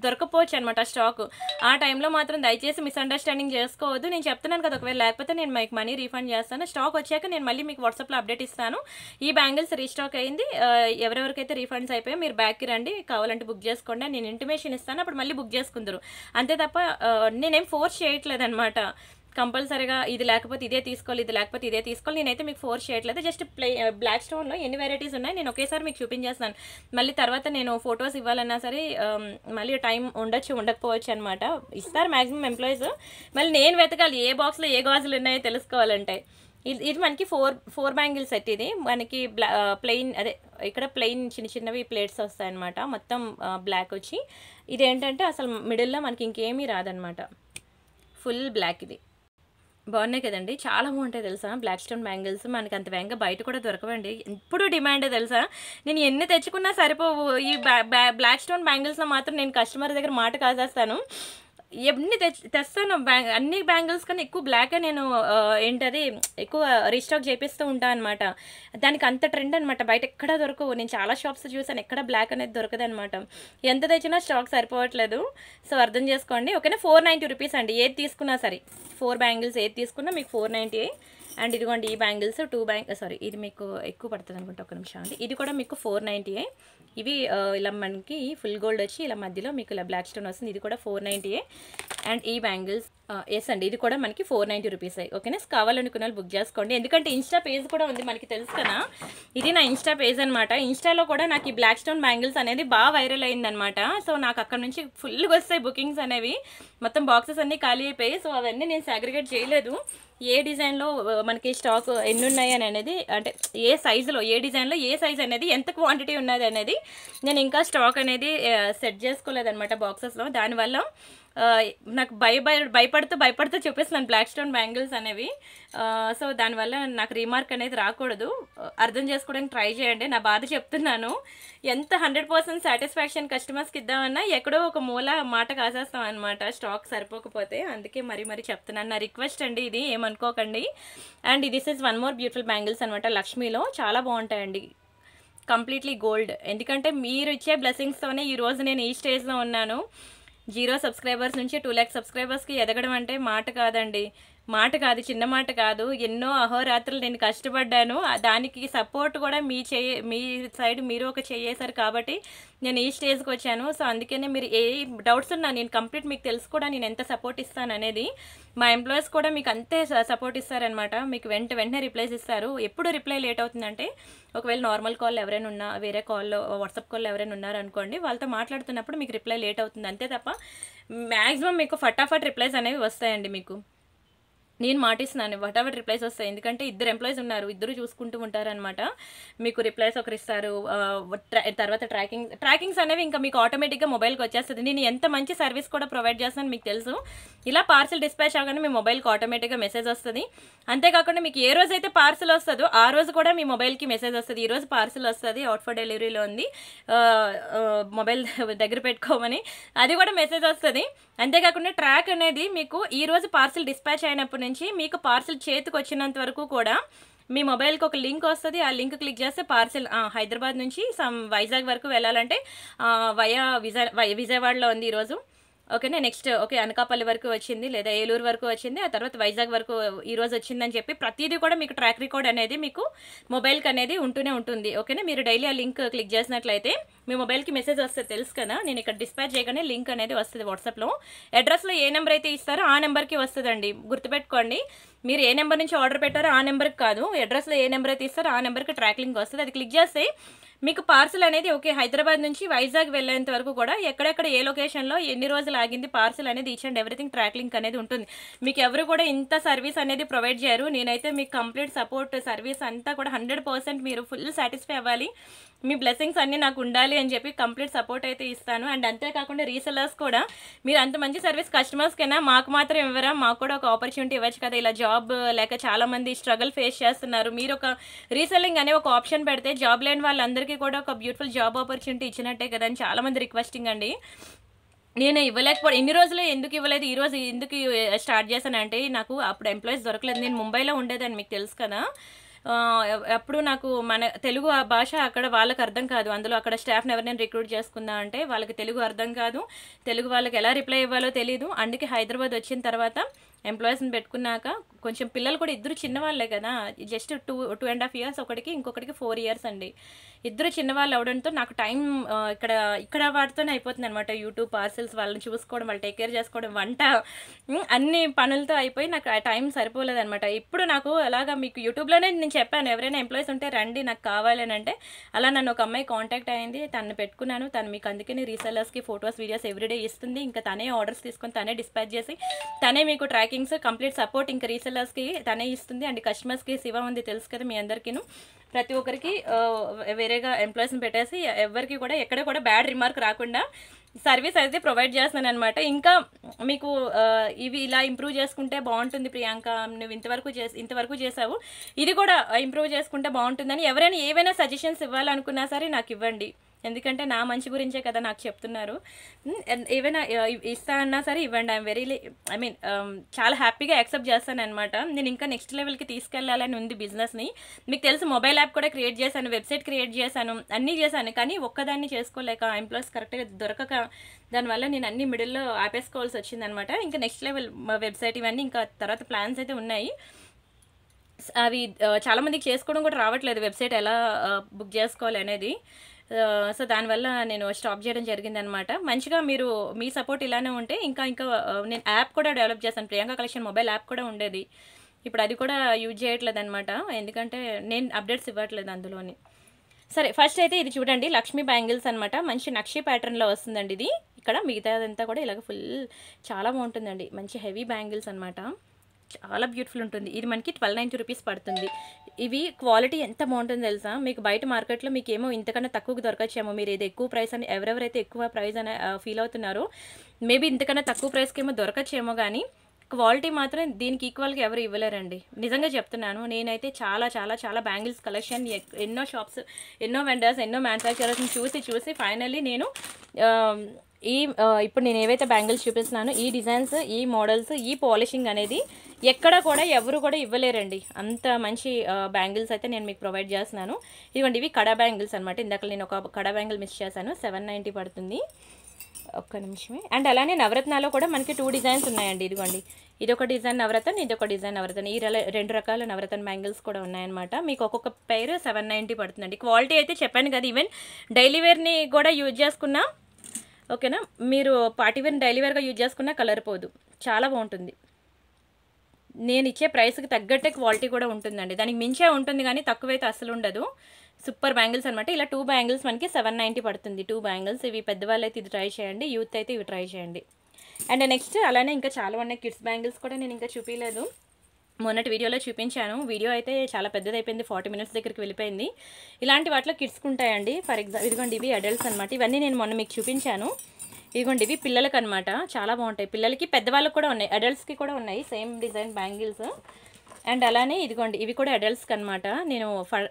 దొరకపోవచ్చు అనమాట స్టాక్. ఆ టైంలో మాత్రం దయచేసి మిస్అండర్స్టాండింగ్ చేసుకోవద్దు. నేను చెప్తున్నాను కదా, ఒకవేళ లేకపోతే నేను మీకు మనీ రీఫండ్ చేస్తాను. స్టాక్ వచ్చాక నేను మళ్ళీ మీకు వాట్సాప్లో అప్డేట్ ఇస్తాను. ఈ బ్యాంగిల్స్ రీస్టాక్ అయింది, ఎవరెవరికైతే రీఫండ్స్ అయిపోయాయో మీరు బ్యాక్కి రండి, కావాలంటే బుక్ చేసుకోండి, నేను ఇంటిమేషన్ ఇస్తాను, అప్పుడు మళ్ళీ బుక్ చేసుకుందరు. అంతే తప్ప నేనేం ఫోర్స్ చేయట్లేదు అనమాట. కంపల్సరీగా ఇది లేకపోతే ఇదే తీసుకోవాలి, ఇది లేకపోతే ఇదే తీసుకోవాలి, నేనైతే మీకు ఫోర్స్ చేయట్లేదు. జస్ట్ బ్లాక్ స్టోన్లో ఎన్ని వెరైటీస్ ఉన్నాయి నేను ఒకేసారి మీకు చూపించేస్తాను. మళ్ళీ తర్వాత నేను ఫొటోస్ ఇవ్వాలన్నా సరే మళ్ళీ టైం ఉండకపోవచ్చు అనమాట. ఇస్తారు మ్యాక్సిమం ఎంప్లాయీస్, మళ్ళీ నేను వెతకాలి ఏ బాక్స్లో ఏ గాజులు ఉన్నాయో తెలుసుకోవాలంటే. ఇది మనకి ఫోర్ బ్యాంగిల్ సెట్. ఇది మనకి ప్లెయిన్, అదే ఇక్కడ ప్లెయిన్ చిన్న చిన్నవి ప్లేట్స్ వస్తాయన్నమాట, మొత్తం బ్లాక్ వచ్చి. ఇది ఏంటంటే అసలు మిడిల్లో మనకి ఇంకేమీ రాదనమాట, ఫుల్ బ్లాక్. ఇది బాగున్నాయి కదండి, చాలా బాగుంటాయి తెలుసా బ్లాక్ స్టోన్ బ్యాంగిల్స్. మనకి అంత వేగంగా బయట కూడా దొరకవండి, ఇప్పుడు డిమాండే తెలుసా. నేను ఎన్ని తెచ్చుకున్నా సరిపోవు. ఈ బ్లాక్ స్టోన్ బ్యాంగిల్స్లో మాత్రం నేను కస్టమర్ దగ్గర మాట కాసేస్తాను. ఎన్ని తెస్తాను అన్ని బ్యాంగిల్స్ కన్నా ఎక్కువ బ్లాకే నేను ఏంటది ఎక్కువ రీస్టాక్ చేపిస్తూ ఉంటాను అనమాట. దానికి అంత ట్రెండ్ అనమాట, బయట ఎక్కడా దొరకవు. నేను చాలా షాప్స్ చూసాను, ఎక్కడ బ్లాక్ అనేది దొరకదు అనమాట. ఎంత తెచ్చినా స్టాక్ సరిపోవట్లేదు, సో అర్థం చేసుకోండి. ఓకేనా, 490 రూపీస్ అండి ఏది తీసుకున్నా సరే. 4 బ్యాంగిల్స్ ఏది తీసుకున్నా మీకు 490. అండ్ ఇదిగోండి ఈ బ్యాంగిల్స్ ఇది మీకు ఎక్కువ పడుతుంది అనుకుంటా, ఒక నిమిషం అండి. ఇది కూడా మీకు 490. ఇవి ఇలా మనకి ఫుల్ గోల్డ్ వచ్చి ఇలా మధ్యలో మీకు ఇలా బ్లాక్ స్టోన్ వస్తుంది, ఇది కూడా 490. అండ్ ఈ బ్యాంగిల్స్ ఎస్ అండి, ఇది కూడా మనకి 490 రూపీస్. ఓకేనా, కావాలనుకున్న వాళ్ళు బుక్ చేసుకోండి. ఎందుకంటే ఇన్స్టా పేజ్ కూడా ఉంది మనకి, తెలుసు కదా. ఇది నా ఇన్స్టా పేజ్ అనమాట. ఇన్స్టాలో కూడా నాకు ఈ బ్లాక్ స్టోన్ బ్యాంగిల్స్ అనేది బాగా వైరల్ అయిందనమాట. సో నాకు అక్కడ నుంచి ఫుల్గా వస్తాయి బుకింగ్స్ అనేవి, మొత్తం బాక్సెస్ అన్నీ ఖాళీ అయిపోయి. సో అవన్నీ నేను సాగ్రిగేట్ చేయలేదు, ఏ డిజైన్లో మనకి స్టాక్ ఎన్ని ఉన్నాయి అని అనేది, అంటే ఏ సైజులో ఏ డిజైన్లో ఏ సైజ్ అనేది ఎంత క్వాంటిటీ ఉన్నది అనేది నేను ఇంకా స్టాక్ అనేది సెట్ చేసుకోలేదన్నమాట బాక్సెస్లో. దానివల్ల నాకు భయపడుతూ చూపిస్తున్నాను బ్లాక్ స్టోన్ బ్యాంగిల్స్ అనేవి. సో దానివల్ల నాకు రీమార్క్ అనేది రాకూడదు, అర్థం చేసుకోవడానికి ట్రై చేయండి. నా బాధ చెప్తున్నాను. ఎంత 100% సాటిస్ఫాక్షన్ కస్టమర్స్కి ఇద్దామన్నా ఎక్కడో ఒక మూల మాట కాసేస్తాం అనమాట స్టాక్ సరిపోకపోతే. అందుకే మరీ చెప్తున్నాను, నా రిక్వెస్ట్ అండి, ఇది ఏమనుకోకండి. And this is one more beautiful bangles అనమాట, లక్ష్మీలో చాలా బాగుంటాయండి, కంప్లీట్లీ గోల్డ్. ఎందుకంటే మీరు ఇచ్చే బ్లెస్సింగ్స్తోనే ఈరోజు నేను ఈ స్టేజ్లో ఉన్నాను. 0 సబ్స్క్రైబర్స్ నుంచి 2 లాక్ సబ్స్క్రైబర్స్కి ఎదగడం అంటే మాట కాదండి, మాట కాదు, చిన్న మాట కాదు. ఎన్నో అహోరాత్రులు నేను కష్టపడ్డాను, దానికి సపోర్ట్ కూడా మీ సైడ్ మీరు ఒక చేసారు కాబట్టి నేను ఈ స్టేజ్కి వచ్చాను. సో అందుకనే మీరు ఏ డౌట్స్ ఉన్నా నేను కంప్లీట్ మీకు తెలుసు కూడా నేను ఎంత సపోర్ట్ ఇస్తాను అనేది. మా ఎంప్లాయీస్ కూడా మీకు అంతే సపోర్ట్ ఇస్తారనమాట, మీకు వెంటనే రిప్లైస్ ఇస్తారు. ఎప్పుడు రిప్లై లేట్ అవుతుందంటే ఒకవేళ నార్మల్ కాల్ ఎవరైనా ఉన్నా, వేరే కాల్లో వాట్సాప్ కాల్లో ఎవరైనా ఉన్నారనుకోండి, వాళ్ళతో మాట్లాడుతున్నప్పుడు మీకు రిప్లై లేట్ అవుతుంది, అంతే తప్ప మ్యాక్సిమం మీకు ఫటాఫట్ రిప్లైస్ అనేవి వస్తాయండి. మీకు నేను మాటిస్తున్నాను, వాటెవర్ రిప్లైస్ వస్తాయి. ఎందుకంటే 2 ఎంప్లాయీస్ ఉన్నారు, ఇద్దరు చూసుకుంటూ ఉంటారనమాట. మీకు రిప్లైస్ ఒకరు ఇస్తారు, తర్వాత ట్రాకింగ్స్ అనేవి ఇంకా మీకు ఆటోమేటిక్గా మొబైల్కి వచ్చేస్తుంది. నేను ఎంత మంచి సర్వీస్ కూడా ప్రొవైడ్ చేస్తాను మీకు తెలుసు. ఇలా పార్సల్ డిస్పాచ్ అవగానే మీ మొబైల్కి ఆటోమేటిక్గా మెసేజ్ వస్తుంది. అంతేకాకుండా మీకు ఏ రోజైతే పార్సల్ వస్తుందో ఆ రోజు కూడా మీ మొబైల్కి మెసేజ్ వస్తుంది, ఈరోజు పార్సల్ వస్తుంది, అవుట్ ఫర్ డెలివరీలో ఉంది, మొబైల్ దగ్గర పెట్టుకోమని, అది కూడా మెసేజ్ వస్తుంది. అంతేకాకుండా ట్రాక్ అనేది మీకు ఈ రోజు పార్సల్ డిస్పాచ్ అయినప్పటి నుంచి మీకు పార్సల్ చేతికి వచ్చినంత వరకు కూడా మీ మొబైల్కి ఒక లింక్ వస్తుంది. ఆ లింక్ క్లిక్ చేస్తే పార్సల్ హైదరాబాద్ నుంచి వైజాగ్ వరకు వెళ్ళాలంటే వయా విజయవాడలో ఉంది ఈరోజు. ఓకేనా, నెక్స్ట్ అనకాపల్లి వరకు వచ్చింది, లేదా ఏలూరు వరకు వచ్చింది, ఆ తర్వాత వైజాగ్ వరకు ఈరోజు వచ్చిందని చెప్పి ప్రతిదీ కూడా మీకు ట్రాక్ రికార్డ్ అనేది మీకు మొబైల్కి అనేది ఉంటూనే ఉంటుంది. ఓకేనా, మీరు డైలీ ఆ లింక్ క్లిక్ చేసినట్లయితే మీ మొబైల్కి మెసేజ్ వస్తుంది, తెలుసు కదా. నేను ఇక్కడ డిస్పాచ్ చేయగానే లింక్ అనేది వస్తుంది వాట్సాప్లో. అడ్రస్లో ఏ నెంబర్ అయితే ఇస్తారో ఆ నెంబర్కి వస్తుందండి, గుర్తుపెట్టుకోండి. మీరు ఏ నెంబర్ నుంచి ఆర్డర్ పెట్టారో ఆ నెంబర్కి కాదు, అడ్రస్లో ఏ నెంబర్ అయితే ఇస్తారో ఆ నెంబర్కి ట్రాక్ లింక్ వస్తుంది. అది క్లిక్ చేస్తే మీకు పార్సల్ అనేది హైదరాబాద్ నుంచి వైజాగ్ వెళ్ళేంత వరకు కూడా ఎక్కడెక్కడ ఏ లొకేషన్లో ఎన్ని రోజులు ఆగింది పార్సల్ అనేది each and everything track link అనేది ఉంటుంది. మీకు ఎవరు కూడా ఇంత సర్వీస్ అనేది ప్రొవైడ్ చేయరు. నేనైతే మీకు కంప్లీట్ సపోర్ట్ సర్వీస్ అంతా కూడా 100% మీరు ఫుల్ సాటిస్ఫై అవ్వాలి, మీ బ్లెస్సింగ్స్ అన్నీ నాకు ఉండాలి అని చెప్పి కంప్లీట్ సపోర్ట్ అయితే ఇస్తాను. అండ్ అంతేకాకుండా రీసెల్లర్స్ కూడా మీరు అంత మంచి సర్వీస్ కస్టమర్స్కైనా మాకు మాత్రం ఇవ్వరా, మాకు కూడా ఒక ఆపర్చునిటీ ఇవ్వచ్చు కదా. ఇలా జాబ్ లేక చాలామంది స్ట్రగుల్ ఫేస్ చేస్తున్నారు, మీరు ఒక రీసెల్లింగ్ అనే ఒక ఆప్షన్ పెడితే జాబ్ లేని వాళ్ళందరికీ కూడా ఒక బ్యూటిఫుల్ జాబ్ ఆపర్చునిటీ ఇచ్చినట్టే కదా అని చాలామంది రిక్వెస్టింగ్ అండి. నేను ఇవ్వలేకపోతే ఇన్ని రోజులు ఎందుకు ఇవ్వలేదు, ఈరోజు ఎందుకు స్టార్ట్ చేశానంటే నాకు అప్పుడు ఎంప్లాయీస్ దొరకలేదు. నేను ముంబైలో ఉండేదాన్ని, మీకు తెలుసు కదా. అప్పుడు నాకు మన తెలుగు భాష అక్కడ వాళ్ళకి అర్థం కాదు. అందులో అక్కడ స్టాఫ్ని ఎవరినైనా రిక్రూట్ చేసుకుందా అంటే వాళ్ళకి తెలుగు అర్థం కాదు, తెలుగు వాళ్ళకి ఎలా రిప్లై ఇవ్వాలో తెలియదు. అందుకే హైదరాబాద్ వచ్చిన తర్వాత ఎంప్లాయీస్ని పెట్టుకున్నాక కొంచెం పిల్లలు కూడా ఇద్దరు చిన్నవాళ్ళే కదా, జస్ట్ 2.5 years ఒకటికి, ఇంకొకటికి 4 years అండి. ఇద్దరు చిన్నవాళ్ళు అవడంతో నాకు టైం ఇక్కడ వాటితోనే అయిపోతుంది అనమాట. యూట్యూబ్, పార్సెల్స్, వాళ్ళని చూసుకోవడం, వాళ్ళు టేక్ కేర్ చేసుకోవడం, వంట, అన్ని పనులతో అయిపోయి నాకు ఆ టైం సరిపోలేదనమాట. ఇప్పుడు నాకు అలాగా మీకు యూట్యూబ్లోనే నేను చెప్పాను, ఎవరైనా ఎంప్లాయీస్ ఉంటే రండి నాకు కావాలి అని అంటే, అలా నన్ను ఒక అమ్మాయి కాంటాక్ట్ అయింది, తను పెట్టుకున్నాను. తను మీకు అందుకని రీసెల్లర్స్కి ఫొటోస్, వీడియోస్ ఎవ్రీడే ఇస్తుంది. ఇంకా తనే ఆర్డర్స్ తీసుకొని తనే డిస్పాచ్ చేసి తనే మీకు ట్రాకింగ్స్, కంప్లీట్ సపోర్ట్ ఇంకా రీసెల్లర్స్కి తనే ఇస్తుంది. అండ్ కస్టమర్స్కి శివ ఉంది తెలుసు కదా మీ అందరికీను. ప్రతి ఒక్కరికి వేరేగా ఎంప్లాయీస్ని పెట్టేసి ఎవరికి కూడా ఎక్కడ కూడా బ్యాడ్ రిమార్క్ రాకుండా సర్వీస్ అయితే ప్రొవైడ్ చేస్తాను అనమాట. ఇంకా మీకు ఇవి ఇలా ఇంప్రూవ్ చేసుకుంటే బాగుంటుంది ప్రియాంక, నువ్వు ఇంతవరకు చేసావు, ఇది కూడా ఇంప్రూవ్ చేసుకుంటే బాగుంటుందని ఎవరైనా ఏవైనా సజెషన్స్ ఇవ్వాలనుకున్నా సరే నాకు ఇవ్వండి. ఎందుకంటే నా మంచి గురించే కదా నాకు చెప్తున్నారు. ఏవైనా ఇస్తా అన్నా సరే ఇవ్వండి. చాలా హ్యాపీగా యాక్సెప్ట్ చేస్తాను అనమాట. నేను ఇంకా నెక్స్ట్ లెవెల్కి తీసుకెళ్లాలని ఉంది బిజినెస్ని. మీకు తెలుసు, మొబైల్ యాప్ కూడా క్రియేట్ చేశాను, వెబ్సైట్ క్రియేట్ చేశాను, అన్నీ చేశాను. కానీ ఒక్కదాన్ని చేసుకోలేక, ఎంప్లాయీస్ కరెక్ట్గా దొరకక, దానివల్ల నేను అన్ని మిడిల్లో ఆపేసుకోవాల్సి వచ్చిందనమాట. ఇంకా నెక్స్ట్ లెవెల్ వెబ్సైట్ ఇవన్నీ ఇంకా తర్వాత ప్లాన్స్ అయితే ఉన్నాయి. అవి చాలామందికి చేసుకోవడం కూడా రావట్లేదు, వెబ్సైట్ ఎలా బుక్ చేసుకోవాలి అనేది. సో దానివల్ల నేను స్టాప్ చేయడం జరిగిందనమాట. మంచిగా మీరు మీ సపోర్ట్ ఇలానే ఉంటే ఇంకా నేను యాప్ కూడా డెవలప్ చేశాను, ప్రియాంక కలెక్షన్ మొబైల్ యాప్ కూడా ఉండేది. ఇప్పుడు అది కూడా యూజ్ చేయట్లేదు అనమాట, ఎందుకంటే నేను అప్డేట్స్ ఇవ్వట్లేదు అందులోని. సరే, ఫస్ట్ అయితే ఇది చూడండి, లక్ష్మీ బ్యాంగిల్స్ అనమాట. మంచి నక్షి ప్యాటర్న్లో వస్తుందండి ఇది. ఇక్కడ మిగతాదంతా కూడా ఇలాగ ఫుల్ చాలా బాగుంటుందండి. మంచి హెవీ బ్యాంగిల్స్ అనమాట, చాలా బ్యూటిఫుల్ ఉంటుంది. ఇది మనకి 1290 రూపీస్ పడుతుంది. ఇవి క్వాలిటీ ఎంత బాగుంటుందో తెలుసా, మీకు బయట మార్కెట్లో మీకు ఏమో ఇంతకన్నా తక్కువకి దొరకచ్చేమో. మీరు ఏదో ఎక్కువ ప్రైస్ అని ఎవరెవరైతే ఎక్కువ ప్రైస్ అని ఫీల్ అవుతున్నారో, మేబీ ఇంతకన్నా తక్కువ ప్రైస్కి ఏమో దొరకచ్చేమో, కానీ క్వాలిటీ మాత్రం దీనికి ఈక్వల్గా ఎవరు ఇవ్వలేరండి. నిజంగా చెప్తున్నాను. నేనైతే చాలా చాలా చాలా బ్యాంగిల్స్ కలెక్షన్ ఎన్నో షాప్స్, ఎన్నో వెండర్స్, ఎన్నో మ్యానుఫ్యాక్చరర్స్ని చూసి ఫైనల్లీ నేను ఇప్పుడు నేను ఏవైతే బ్యాంగిల్స్ చూపిస్తున్నానో ఈ డిజైన్స్, ఈ మోడల్స్, ఈ పాలిషింగ్ అనేది ఎక్కడ కూడా ఎవరు కూడా ఇవ్వలేరండి. అంత మంచి బ్యాంగిల్స్ అయితే నేను మీకు ప్రొవైడ్ చేస్తున్నాను. ఇదిగోండి, ఇవి కడా బ్యాంగిల్స్ అనమాట. ఇందాక నేను ఒక కడా బ్యాంగిల్ మిస్ చేశాను, 790 పడుతుంది. ఒక్క నిమిషమే. అండ్ అలానే నవరత్నాలో కూడా మనకి 2 డిజైన్స్ ఉన్నాయండి. ఇదిగోండి, ఇదొక డిజైన్ నవరత్న, ఇదొక డిజైన్ నవరత్న. ఈ 2 రకాల నవరత్న బ్యాంగిల్స్ కూడా ఉన్నాయన్నమాట. మీకు ఒక్కొక్క పేరు 790 పడుతుందండి. క్వాలిటీ అయితే చెప్పాను కదా, ఈవెన్ డైలీ వేర్ని కూడా యూజ్ చేసుకున్నా ఓకేనా, మీరు పార్టీ వేర్ డైలీ వేర్గా యూజ్ చేసుకున్నా కలర్ పోదు, చాలా బాగుంటుంది. నేను ఇచ్చే ప్రైస్కి తగ్గట్టే క్వాలిటీ కూడా ఉంటుందండి, దానికి మించే ఉంటుంది కానీ తక్కువైతే అసలు ఉండదు. సూపర్ బ్యాంగిల్స్ అనమాట. ఇలా 2 బ్యాంగిల్స్ మనకి 790 పడుతుంది. 2 బ్యాంగిల్స్. ఇవి పెద్దవాళ్ళు అయితే ఇది ట్రై చేయండి, యూత్ అయితే ఇవి ట్రై చేయండి. అండ్ నెక్స్ట్ అలానే ఇంకా చాలా ఉన్నాయి. కిడ్స్ బ్యాంగిల్స్ కూడా నేను ఇంకా చూపించలేదు, మొన్నటి వీడియోలో చూపించాను. వీడియో అయితే చాలా పెద్దదైపోయింది, 40 minutes దగ్గరికి వెళ్ళిపోయింది. ఇలాంటి వాటిలో కిడ్స్కి ఉంటాయండి. ఫర్ ఎగ్జాంపుల్ ఇదిగోండి, ఇవి అడల్ట్స్ అనమాట. ఇవన్నీ నేను మొన్న మీకు చూపించాను. ఇదిగోండి, ఇవి పిల్లలకి అనమాట, చాలా బాగుంటాయి. పిల్లలకి, పెద్దవాళ్ళకి కూడా ఉన్నాయి, అడల్ట్స్కి కూడా ఉన్నాయి సేమ్ డిజైన్ బ్యాంగిల్స్. అండ్ అలానే ఇదిగోండి, ఇవి కూడా అడల్ట్స్కి అనమాట. నేను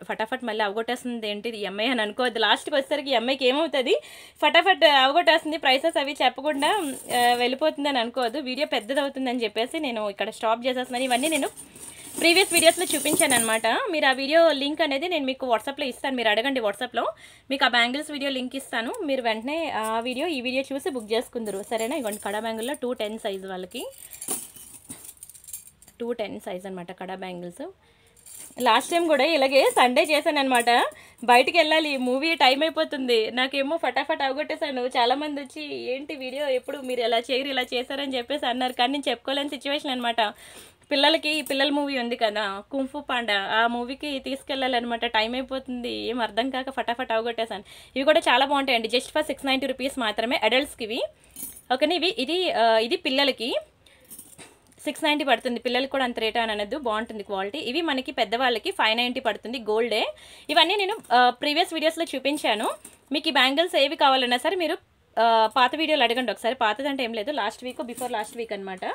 ఫటాఫట్ మళ్ళీ అవగొట్టేస్తుంది ఏంటి ఈ అమ్మాయి అని అనుకోవద్దు. లాస్ట్కి వచ్చేసరికి ఈ అమ్మాయికి ఏమవుతుంది, ఫటాఫట్ అవగొట్టేస్తుంది, ప్రైసెస్ అవి చెప్పకుండా వెళ్ళిపోతుంది అని అనుకోవద్దు. వీడియో పెద్దది అవుతుందని చెప్పేసి నేను ఇక్కడ స్టాప్ చేసేస్తున్నాను. ఇవన్నీ నేను ప్రీవియస్ వీడియోస్లో చూపించాను అనమాట. మీరు ఆ వీడియో లింక్ అనేది నేను మీకు వాట్సాప్లో ఇస్తాను, మీరు అడగండి వాట్సాప్లో. మీకు ఆ బ్యాంగిల్స్ వీడియో లింక్ ఇస్తాను, మీరు వెంటనే ఆ వీడియో ఈ వీడియో చూసి బుక్ చేసుకుందరు, సరేనా. ఇవ్వండి, కడా బ్యాంగిల్లో 210 సైజ్ వాళ్ళకి, 210 సైజ్ అనమాట కడా బ్యాంగిల్స్. లాస్ట్ టైం కూడా ఇలాగే సండే చేశాను అనమాట. బయటికి వెళ్ళాలి, మూవీ టైం అయిపోతుంది, నాకేమో ఫటాఫట్ అవగొట్టేశాను. చాలామంది వచ్చి ఏంటి వీడియో ఎప్పుడు మీరు ఎలా చేయరు, ఇలా చేశారని చెప్పేసి అన్నారు. కానీ నేను చెప్పుకోలేని సిచ్యువేషన్ అనమాట. పిల్లలకి పిల్లల మూవీ ఉంది కదా, కుంఫు పాండా, ఆ మూవీకి తీసుకెళ్ళాలన్నమాట. టైం అయిపోతుంది, ఏం అర్థం కాక ఫటాఫట్ అవగొట్టేశాను. ఇవి కూడా చాలా బాగుంటాయండి, జస్ట్ ఫర్ 690 రూపీస్ మాత్రమే అడల్ట్స్కి ఇవి, ఓకేనా. ఇది పిల్లలకి 690 పడుతుంది, పిల్లలకి కూడా అంత రేట్ అని అనద్దు, బాగుంటుంది క్వాలిటీ. ఇవి మనకి పెద్దవాళ్ళకి 590 పడుతుంది, గోల్డే. ఇవన్నీ నేను ప్రీవియస్ వీడియోస్లో చూపించాను. మీకు ఈ బ్యాంగిల్స్ ఏవి కావాలన్నా సరే మీరు పాత వీడియోలు అడగండి ఒకసారి. పాతదంటే ఏం లేదు, last week before last week అనమాట.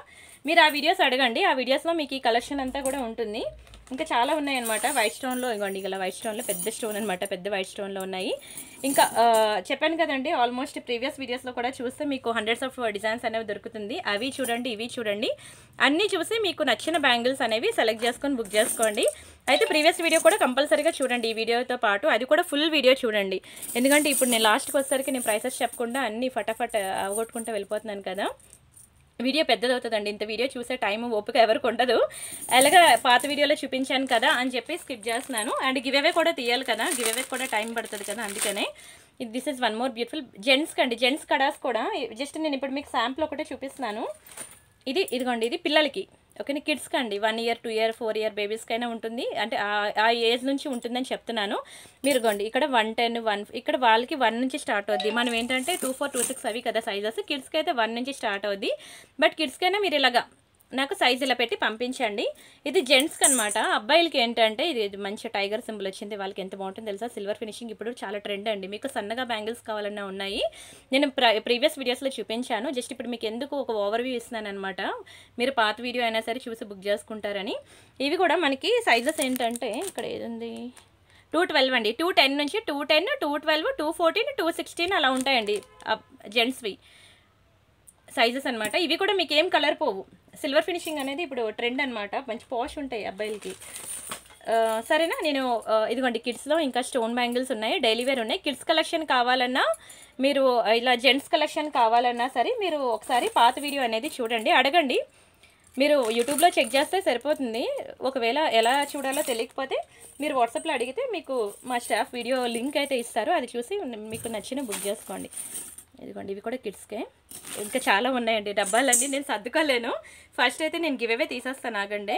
మీరు ఆ వీడియోస్ అడగండి, ఆ వీడియోస్లో మీకు ఈ కలెక్షన్ అంతా కూడా ఉంటుంది. ఇంకా చాలా ఉన్నాయన్నమాట. వైట్ స్టోన్లో ఇవ్వండి, ఇలా వైట్ స్టోన్లో పెద్ద స్టోన్ అనమాట, పెద్ద వైట్ స్టోన్లో ఉన్నాయి. ఇంకా చెప్పాను కదండి, ఆల్మోస్ట్ ప్రీవియస్ వీడియోస్లో కూడా చూస్తే మీకు హండ్రెడ్స్ ఆఫ్ డిజైన్స్ అనేవి దొరుకుతుంది. అవి చూడండి, ఇవి చూడండి, అన్నీ చూసి మీకు నచ్చిన బ్యాంగిల్స్ అనేవి సెలెక్ట్ చేసుకొని బుక్ చేసుకోండి. అయితే ప్రీవియస్ వీడియో కూడా కంపల్సరీగా చూడండి, ఈ వీడియోతో పాటు అది కూడా ఫుల్ వీడియో చూడండి. ఎందుకంటే ఇప్పుడు నేను లాస్ట్కి వచ్చేసరికి నేను ప్రైసెస్ చెప్పకుండా అన్నీ ఫటాఫట్ అవగొట్టుకుంటూ వెళ్ళిపోతున్నాను కదా, వీడియో పెద్దదవుతుందండి. ఇంత వీడియో చూసే టైం ఓపిక ఎవరికి ఉండదు. అలాగా పాత వీడియోలో చూపించాను కదా అని చెప్పి స్కిప్ చేస్తున్నాను. అండ్ గివ్ అవే కూడా తీయాలి కదా, గివ్ అవే కూడా టైం పడుతుంది కదా, అందుకనే this is one more beautiful జెంట్స్కి అండి. జెంట్స్ కడాస్ కూడా జస్ట్ నేను ఇప్పుడు మీకు శాంపుల్ ఒకటే చూపిస్తున్నాను. ఇదిగోండి, ఇది పిల్లలకి, ఓకే, కిడ్స్కి అండి. 1 year 2 year 4 year బేబీస్కైనా ఉంటుంది, అంటే ఆ ఏజ్ నుంచి ఉంటుందని చెప్తున్నాను. మీరు గోండి ఇక్కడ 110 1 ఇక్కడ వాళ్ళకి 1 నుంచి స్టార్ట్ అవుద్ది. మనం ఏంటంటే 24 26 అవి కదా సైజెస్, కిడ్స్కి అయితే 1 నుంచి స్టార్ట్ అవుద్ది. బట్ కిడ్స్కైనా మీరు ఇలాగా నాకు సైజ్ ఇలా పెట్టి పంపించండి. ఇది జెంట్స్కి అనమాట. అబ్బాయిలకి ఏంటంటే ఇది మంచి టైగర్ సింబల్ వచ్చింది, వాళ్ళకి ఎంత బాగుంటుంది తెలుసా, సిల్వర్ ఫినిషింగ్ ఇప్పుడు చాలా ట్రెండ్ అండి. మీకు సన్నగా బ్యాంగిల్స్ కావాలన్నా ఉన్నాయి, నేను ప్రీవియస్ వీడియోస్లో చూపించాను. జస్ట్ ఇప్పుడు మీకు ఎందుకు ఒక ఓవర్వ్యూ ఇస్తున్నాను అనమాట, మీరు పాత వీడియో అయినా సరే చూసి బుక్ చేసుకుంటారని. ఇవి కూడా మనకి సైజెస్ ఏంటంటే ఇక్కడ ఏది 212 అండి, 210 నుంచి 210 212 214 216 అలా ఉంటాయండి జెంట్స్వి సైజెస్ అనమాట. ఇవి కూడా మీకు ఏం కలర్ పోవు, సిల్వర్ ఫినిషింగ్ అనేది ఇప్పుడు ట్రెండ్ అనమాట, మంచి పాష్ ఉంటాయి అబ్బాయిలకి. సరేనా, నేను ఇదిగోండి కిడ్స్లో ఇంకా స్టోన్ బ్యాంగిల్స్ ఉన్నాయి, డైలీ వేర్ ఉన్నాయి. కిడ్స్ కలెక్షన్ కావాలన్నా మీరు ఇలా జెంట్స్ కలెక్షన్ కావాలన్నా సరే మీరు ఒకసారి పాత వీడియో అనేది చూడండి, అడగండి. మీరు యూట్యూబ్లో చెక్ చేస్తే సరిపోతుంది. ఒకవేళ ఎలా చూడాలో తెలియకపోతే మీరు వాట్సాప్లో అడిగితే మీకు మా స్టాఫ్ వీడియో లింక్ అయితే ఇస్తారు, అది చూసి మీకు నచ్చిన బుక్ చేసుకోండి. ఇదిగోండి, ఇవి కూడా కిడ్స్కే, ఇంకా చాలా ఉన్నాయండి డబ్బాలన్నీ, నేను సర్దుకోలేను. ఫస్ట్ అయితే నేను గివ్ అవే తీసేస్తాను, ఆగండి.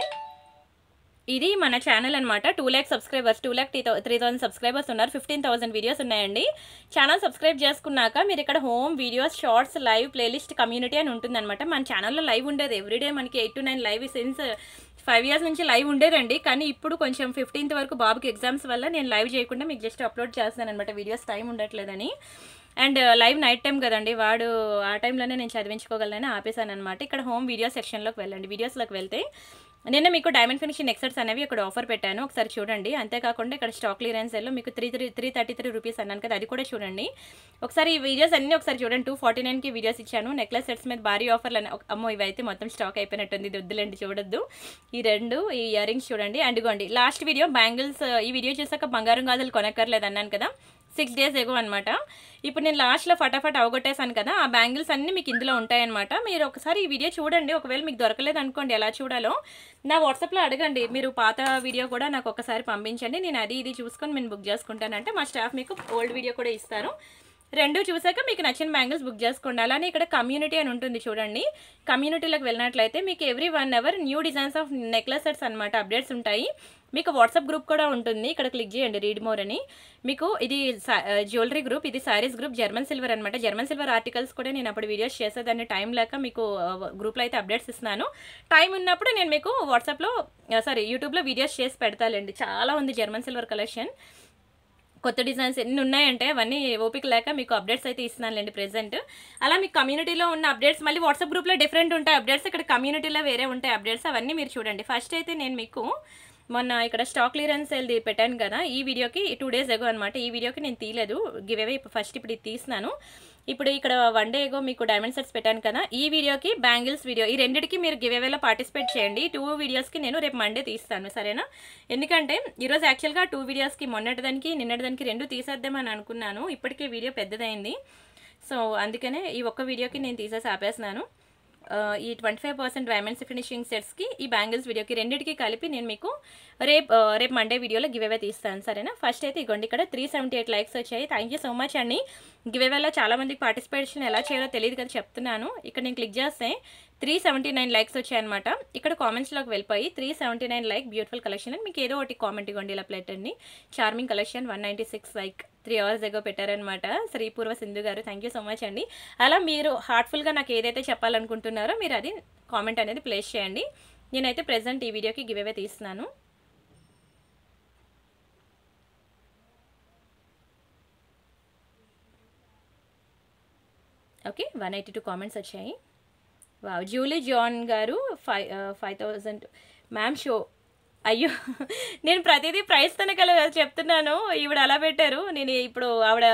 ఇది మన ఛానల్ అనమాట. 2 lakh సబ్స్క్రైబర్స్, 2,03,000 సబ్స్క్రైబర్స్ ఉన్నారు, 15,000 వీడియోస్ ఉన్నాయండి. ఛానల్ సబ్స్క్రైబ్ చేసుకున్నాక మీరు ఇక్కడ home, videos, shorts, live, playlist, community అని ఉంటుందన్నమాట. మన ఛానల్లో లైవ్ ఉండేది ఎవ్రీడే, మనకి 8 to 9 లైవ్ సిన్స్ 5 years నుంచి లైవ్ ఉండేదండి. కానీ ఇప్పుడు కొంచెం 15th వరకు బాబుకి ఎగ్జామ్స్ వల్ల నేను లైవ్ చేయకుండా మీకు జస్ట్ అప్లోడ్ చేస్తాను అనమాట, వీడియోస్ టైం ఉండట్లేదని. అండ్ లైవ్ నైట్ టైం కదండి, వాడు ఆ టైంలోనే నేను చదివించుకోగలనని ఆపేసాను అనమాట. ఇక్కడ హోమ్ వీడియో సెక్షన్లోకి వెళ్ళండి. వీడియోస్లోకి వెళ్తే నిన్న మీకు డైమండ్ ఫినిషింగ్ నెక్సెట్స్ అనేవి ఇక్కడ ఆఫర్ పెట్టాను, ఒకసారి చూడండి. అంతేకాకుండా ఇక్కడ స్టాక్ క్లియరెన్స్లో మీకు 333 రూపీస్ అన్నాను కదా, అది కూడా చూడండి. ఒకసారి ఈ వీడియోస్ అన్నీ ఒకసారి చూడండి. 249కి వీడియోస్ ఇచ్చాను. నెక్లెస్ సెట్స్ మీద భారీ ఆఫర్లు అని, అమ్మో ఇవైతే మొత్తం స్టాక్ అయిపోయినట్టుంది, ఇది వద్దులేండి చూడొద్దు. ఈ ఇయర్ రింగ్స్ చూడండి. అండ్ ఇగోండి లాస్ట్ వీడియో బ్యాంగిల్స్, ఈ వీడియో చూసాక బంగారం గాజులు కొనక్కర్లేదు అన్నాను కదా, 6 days ago అనమాట. ఇప్పుడు నేను లాస్ట్లో ఫటాఫట్ అవగొట్టేసాను కదా, ఆ బ్యాంగిల్స్ అన్నీ మీకు ఇందులో ఉంటాయన్నమాట. మీరు ఒకసారి ఈ వీడియో చూడండి, ఒకవేళ మీకు దొరకలేదు అనుకోండి ఎలా చూడాలో నా వాట్సాప్లో అడగండి. మీరు పాత వీడియో కూడా నాకు ఒకసారి పంపించండి, నేను అది ఇది చూసుకొని నేను బుక్ చేసుకుంటానంటే మా స్టాఫ్ మీకు ఓల్డ్ వీడియో కూడా ఇస్తారు. రెండు చూసాక మీకు నచ్చిన బ్యాంగిల్స్ బుక్ చేసుకోండి. అలానే ఇక్కడ కమ్యూనిటీ అని ఉంటుంది చూడండి, కమ్యూనిటీలోకి వెళ్ళినట్లయితే మీకు every 1 hour new designs of necklace sets అనమాట అప్డేట్స్ ఉంటాయి. మీకు వాట్సాప్ గ్రూప్ కూడా ఉంటుంది, ఇక్కడ క్లిక్ చేయండి రీడ్ మోర్ అని. మీకు ఇది జ్యువెలరీ గ్రూప్, ఇది సారీస్ గ్రూప్, జర్మన్ సిల్వర్ అనమాట. జర్మన్ సిల్వర్ ఆర్టికల్స్ కూడా నేను అప్పుడు వీడియోస్ చేసేదాన్ని, టైం లేక మీకు గ్రూప్లో అయితే అప్డేట్స్ ఇస్తున్నాను. టైం ఉన్నప్పుడు నేను మీకు వాట్సాప్లో యూట్యూబ్లో వీడియోస్ చేసి పెడతానండి. చాలా ఉంది జర్మన్ సిల్వర్ కలెక్షన్, కొత్త డిజైన్స్ ఎన్ని ఉన్నాయంటే అవన్నీ ఓపిక లేక మీకు అప్డేట్స్ అయితే ఇస్తున్నానులేండి ప్రెజెంట్. అలా మీకు కమ్యూనిటీలో ఉన్న అప్డేట్స్ మళ్ళీ వాట్సాప్ గ్రూప్లో డిఫరెంట్ ఉంటాయి అప్డేట్స్, ఇక్కడ కమ్యూనిటీలో వేరే ఉంటాయి అప్డేట్స్, అవన్నీ మీరు చూడండి. ఫస్ట్ అయితే నేను మీకు మొన్న ఇక్కడ స్టాక్ క్లియరెన్స్ సేల్ పెట్టాను కదా, ఈ వీడియోకి 2 days ago అనమాట. ఈ వీడియోకి నేను తీయలేదు గివ్ అవే, ఇప్పుడు ఇది తీసినాను. ఇప్పుడు ఇక్కడ 1 day ago మీకు డైమండ్ సెట్స్ పెట్టాను కదా, ఈ వీడియోకి బ్యాంగిల్స్ వీడియో, ఈ రెండింటికి మీరు గివ్ అవేలో పార్టిసిపేట్ చేయండి. 2 వీడియోస్కి నేను రేపు మండే తీస్తాను, సరేనా? ఎందుకంటే ఈరోజు యాక్చువల్గా 2 వీడియోస్కి మొన్నటిదానికి నిన్నటిదానికి 2 తీసేద్దామని అనుకున్నాను, ఇప్పటికే వీడియో పెద్దదైంది. సో అందుకనే ఈ ఒక్క వీడియోకి నేను తీసేసి ఆపేస్తున్నాను. ఈ 25% డైమండ్స్ ఫినిషింగ్ సెట్స్కి, ఈ బ్యాంగిల్స్ వీడియోకి రెండింటికి కలిపి నేను మీకు రేపు మండే వీడియోలో గివ్ అవే తీస్తాను, సరేనా? ఫస్ట్ అయితే ఇగోండి ఇక్కడ 378 likes వచ్చాయి. థ్యాంక్ యూ సో మచ్ అండి. గివ్ అవేలో చాలా మందికి పార్టిసిపేషన్ ఎలా చేయాలో తెలియదు కదా, చెప్తున్నాను. ఇక్కడ నేను క్లిక్ చేస్తే 379 likes వచ్చాయన్నమాట. ఇక్కడ కామెంట్స్లోకి వెళ్ళిపోయి 379 like బ్యూటిఫుల్ కలెక్షన్ అని మీకు ఏదో ఒకటి కామెంట్ ఇవ్వండి, ఇలా పెట్టండి. Charming collection 196 like 3 hours ago పెట్టారనమాట శ్రీపూర్వ సింధు గారు, థ్యాంక్ యూ సో మచ్ అండి. అలా మీరు హార్ట్ఫుల్గా నాకు ఏదైతే చెప్పాలనుకుంటున్నారో మీరు అది కామెంట్ అనేది ప్లేస్ చేయండి. నేనైతే ప్రెజెంట్ ఈ వీడియోకి గివ్ అవే తీస్తున్నాను. ఓకే, 182 కామెంట్స్ వచ్చాయి. వావ్, జూలీ జాన్ గారు 5,000 మ్యామ్ షో. అయ్యో, నేను ప్రతిదీ ప్రైస్తోనే కదా చెప్తున్నాను, ఈవిడ అలా పెట్టారు. నేను ఇప్పుడు ఆవిడ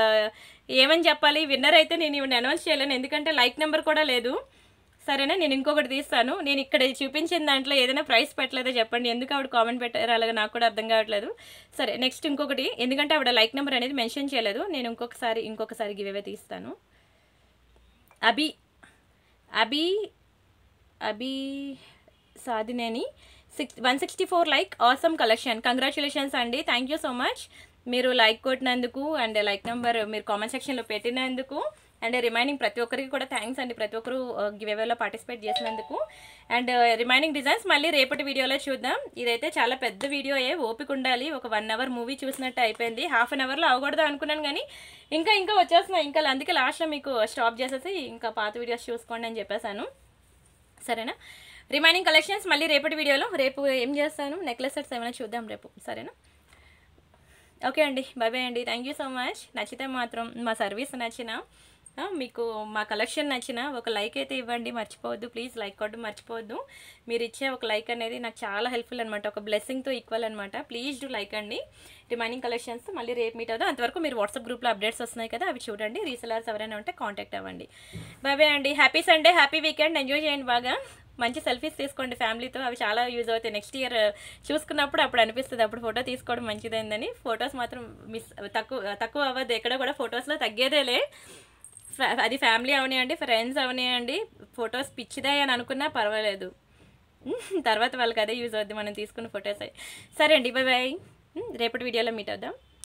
ఏమని చెప్పాలి, విన్నర్ అయితే నేను ఈవిడ అనౌన్స్ చేయలేను, ఎందుకంటే లైక్ నెంబర్ కూడా లేదు. సరేనా, నేను ఇంకొకటి తీస్తాను. నేను ఇక్కడ చూపించిన దాంట్లో ఏదైనా ప్రైస్ పెట్టలేదో చెప్పండి, ఎందుకు ఆవిడ కామెంట్ పెట్టారు అలాగే నాకు కూడా అర్థం కావట్లేదు. సరే నెక్స్ట్ ఇంకొకటి, ఎందుకంటే ఆవిడ లైక్ నెంబర్ అనేది మెన్షన్ చేయలేదు, నేను ఇంకొకసారి గివ్ అవే తీస్తాను. Abhi Abhi Abhi Sadhineni 164 like, awesome collection, congratulations అండి, థ్యాంక్ యూ సో మచ్. మీరు లైక్ కొట్టినందుకు అండ్ లైక్ నెంబర్ మీరు కామెంట్ సెక్షన్లో పెట్టినందుకు అండ్ రిమైనింగ్ ప్రతి ఒక్కరికి కూడా థ్యాంక్స్ అండి, ప్రతి ఒక్కరు గివ్ అవేలో పార్టిసిపేట్ చేసినందుకు. అండ్ రిమైనింగ్ డిజైన్స్ మళ్ళీ రేపటి వీడియోలో చూద్దాం. ఇదైతే చాలా పెద్ద వీడియోయే, ఓపిక ఉండాలి. ఒక 1 అవర్ మూవీ చూసినట్టు అయిపోయింది, హాఫ్ అన్ అవర్లో అవకూడదు అనుకున్నాను కానీ ఇంకా వచ్చేస్తున్నాయి, ఇంకా అందుకే లాస్ట్లో మీకు స్టాప్ చేసేసి ఇంకా పాత వీడియోస్ చూసుకోండి అని చెప్పేశాను. సరేనా, రిమైనింగ్ కలెక్షన్స్ మళ్ళీ రేపటి వీడియోలో, రేపు ఏం చేస్తాను నెక్లెస్ సెట్స్ ఏమైనా చూద్దాం రేపు. సరేనా, ఓకే అండి, బై బై అండి, థ్యాంక్ యూ సో మచ్. నచ్చితే మాత్రం మా సర్వీస్ నచ్చినా మీకు మా కలెక్షన్ నచ్చిన ఒక లైక్ అయితే ఇవ్వండి, మర్చిపోవద్దు ప్లీజ్, లైక్ కొట్టడం మర్చిపోవద్దు. మీరు ఇచ్చే ఒక లైక్ అనేది నాకు చాలా హెల్ప్ఫుల్ అనమాట, ఒక బ్లెస్సింగ్తో ఈక్వల్ అనమాట. ప్లీజ్ డూ లైక్ అండి. రిమైనింగ్ కలెక్షన్స్ మళ్ళీ రేపు మీట్ అవుతాం, అంతవరకు మీరు వాట్సాప్ గ్రూప్లో అప్డేట్స్ వస్తున్నాయి కదా, అవి చూడండి. రీసెలర్స్ ఎవరైనా ఉంటే కాంటాక్ట్ అవ్వండి. బై బై అండి, happy Sunday, happy weekend, enjoy చేయండి బాగా. మంచి సెల్ఫీస్ తీసుకోండి ఫ్యామిలీతో, అవి చాలా యూజ్ అవుతాయి. నెక్స్ట్ ఇయర్ చూసుకున్నప్పుడు అప్పుడు అనిపిస్తుంది, అప్పుడు ఫోటో తీసుకోవడం మంచిదైందని. ఫొటోస్ మాత్రం తక్కువ అవ్వదు, ఎక్కడ కూడా ఫొటోస్లో తగ్గేదేలే. అది ఫ్యామిలీ అవనివ్వండి, ఫ్రెండ్స్ అవనివ్వండి, ఫొటోస్ పిచ్చిదాయి అని అనుకున్నా పర్వాలేదు, తర్వాత వాళ్ళకి అదే యూజ్ అవుద్ది మనం తీసుకున్న ఫొటోస్. సరే అండి, బై బై, రేపటి వీడియోలో మీట్ అవుదాం.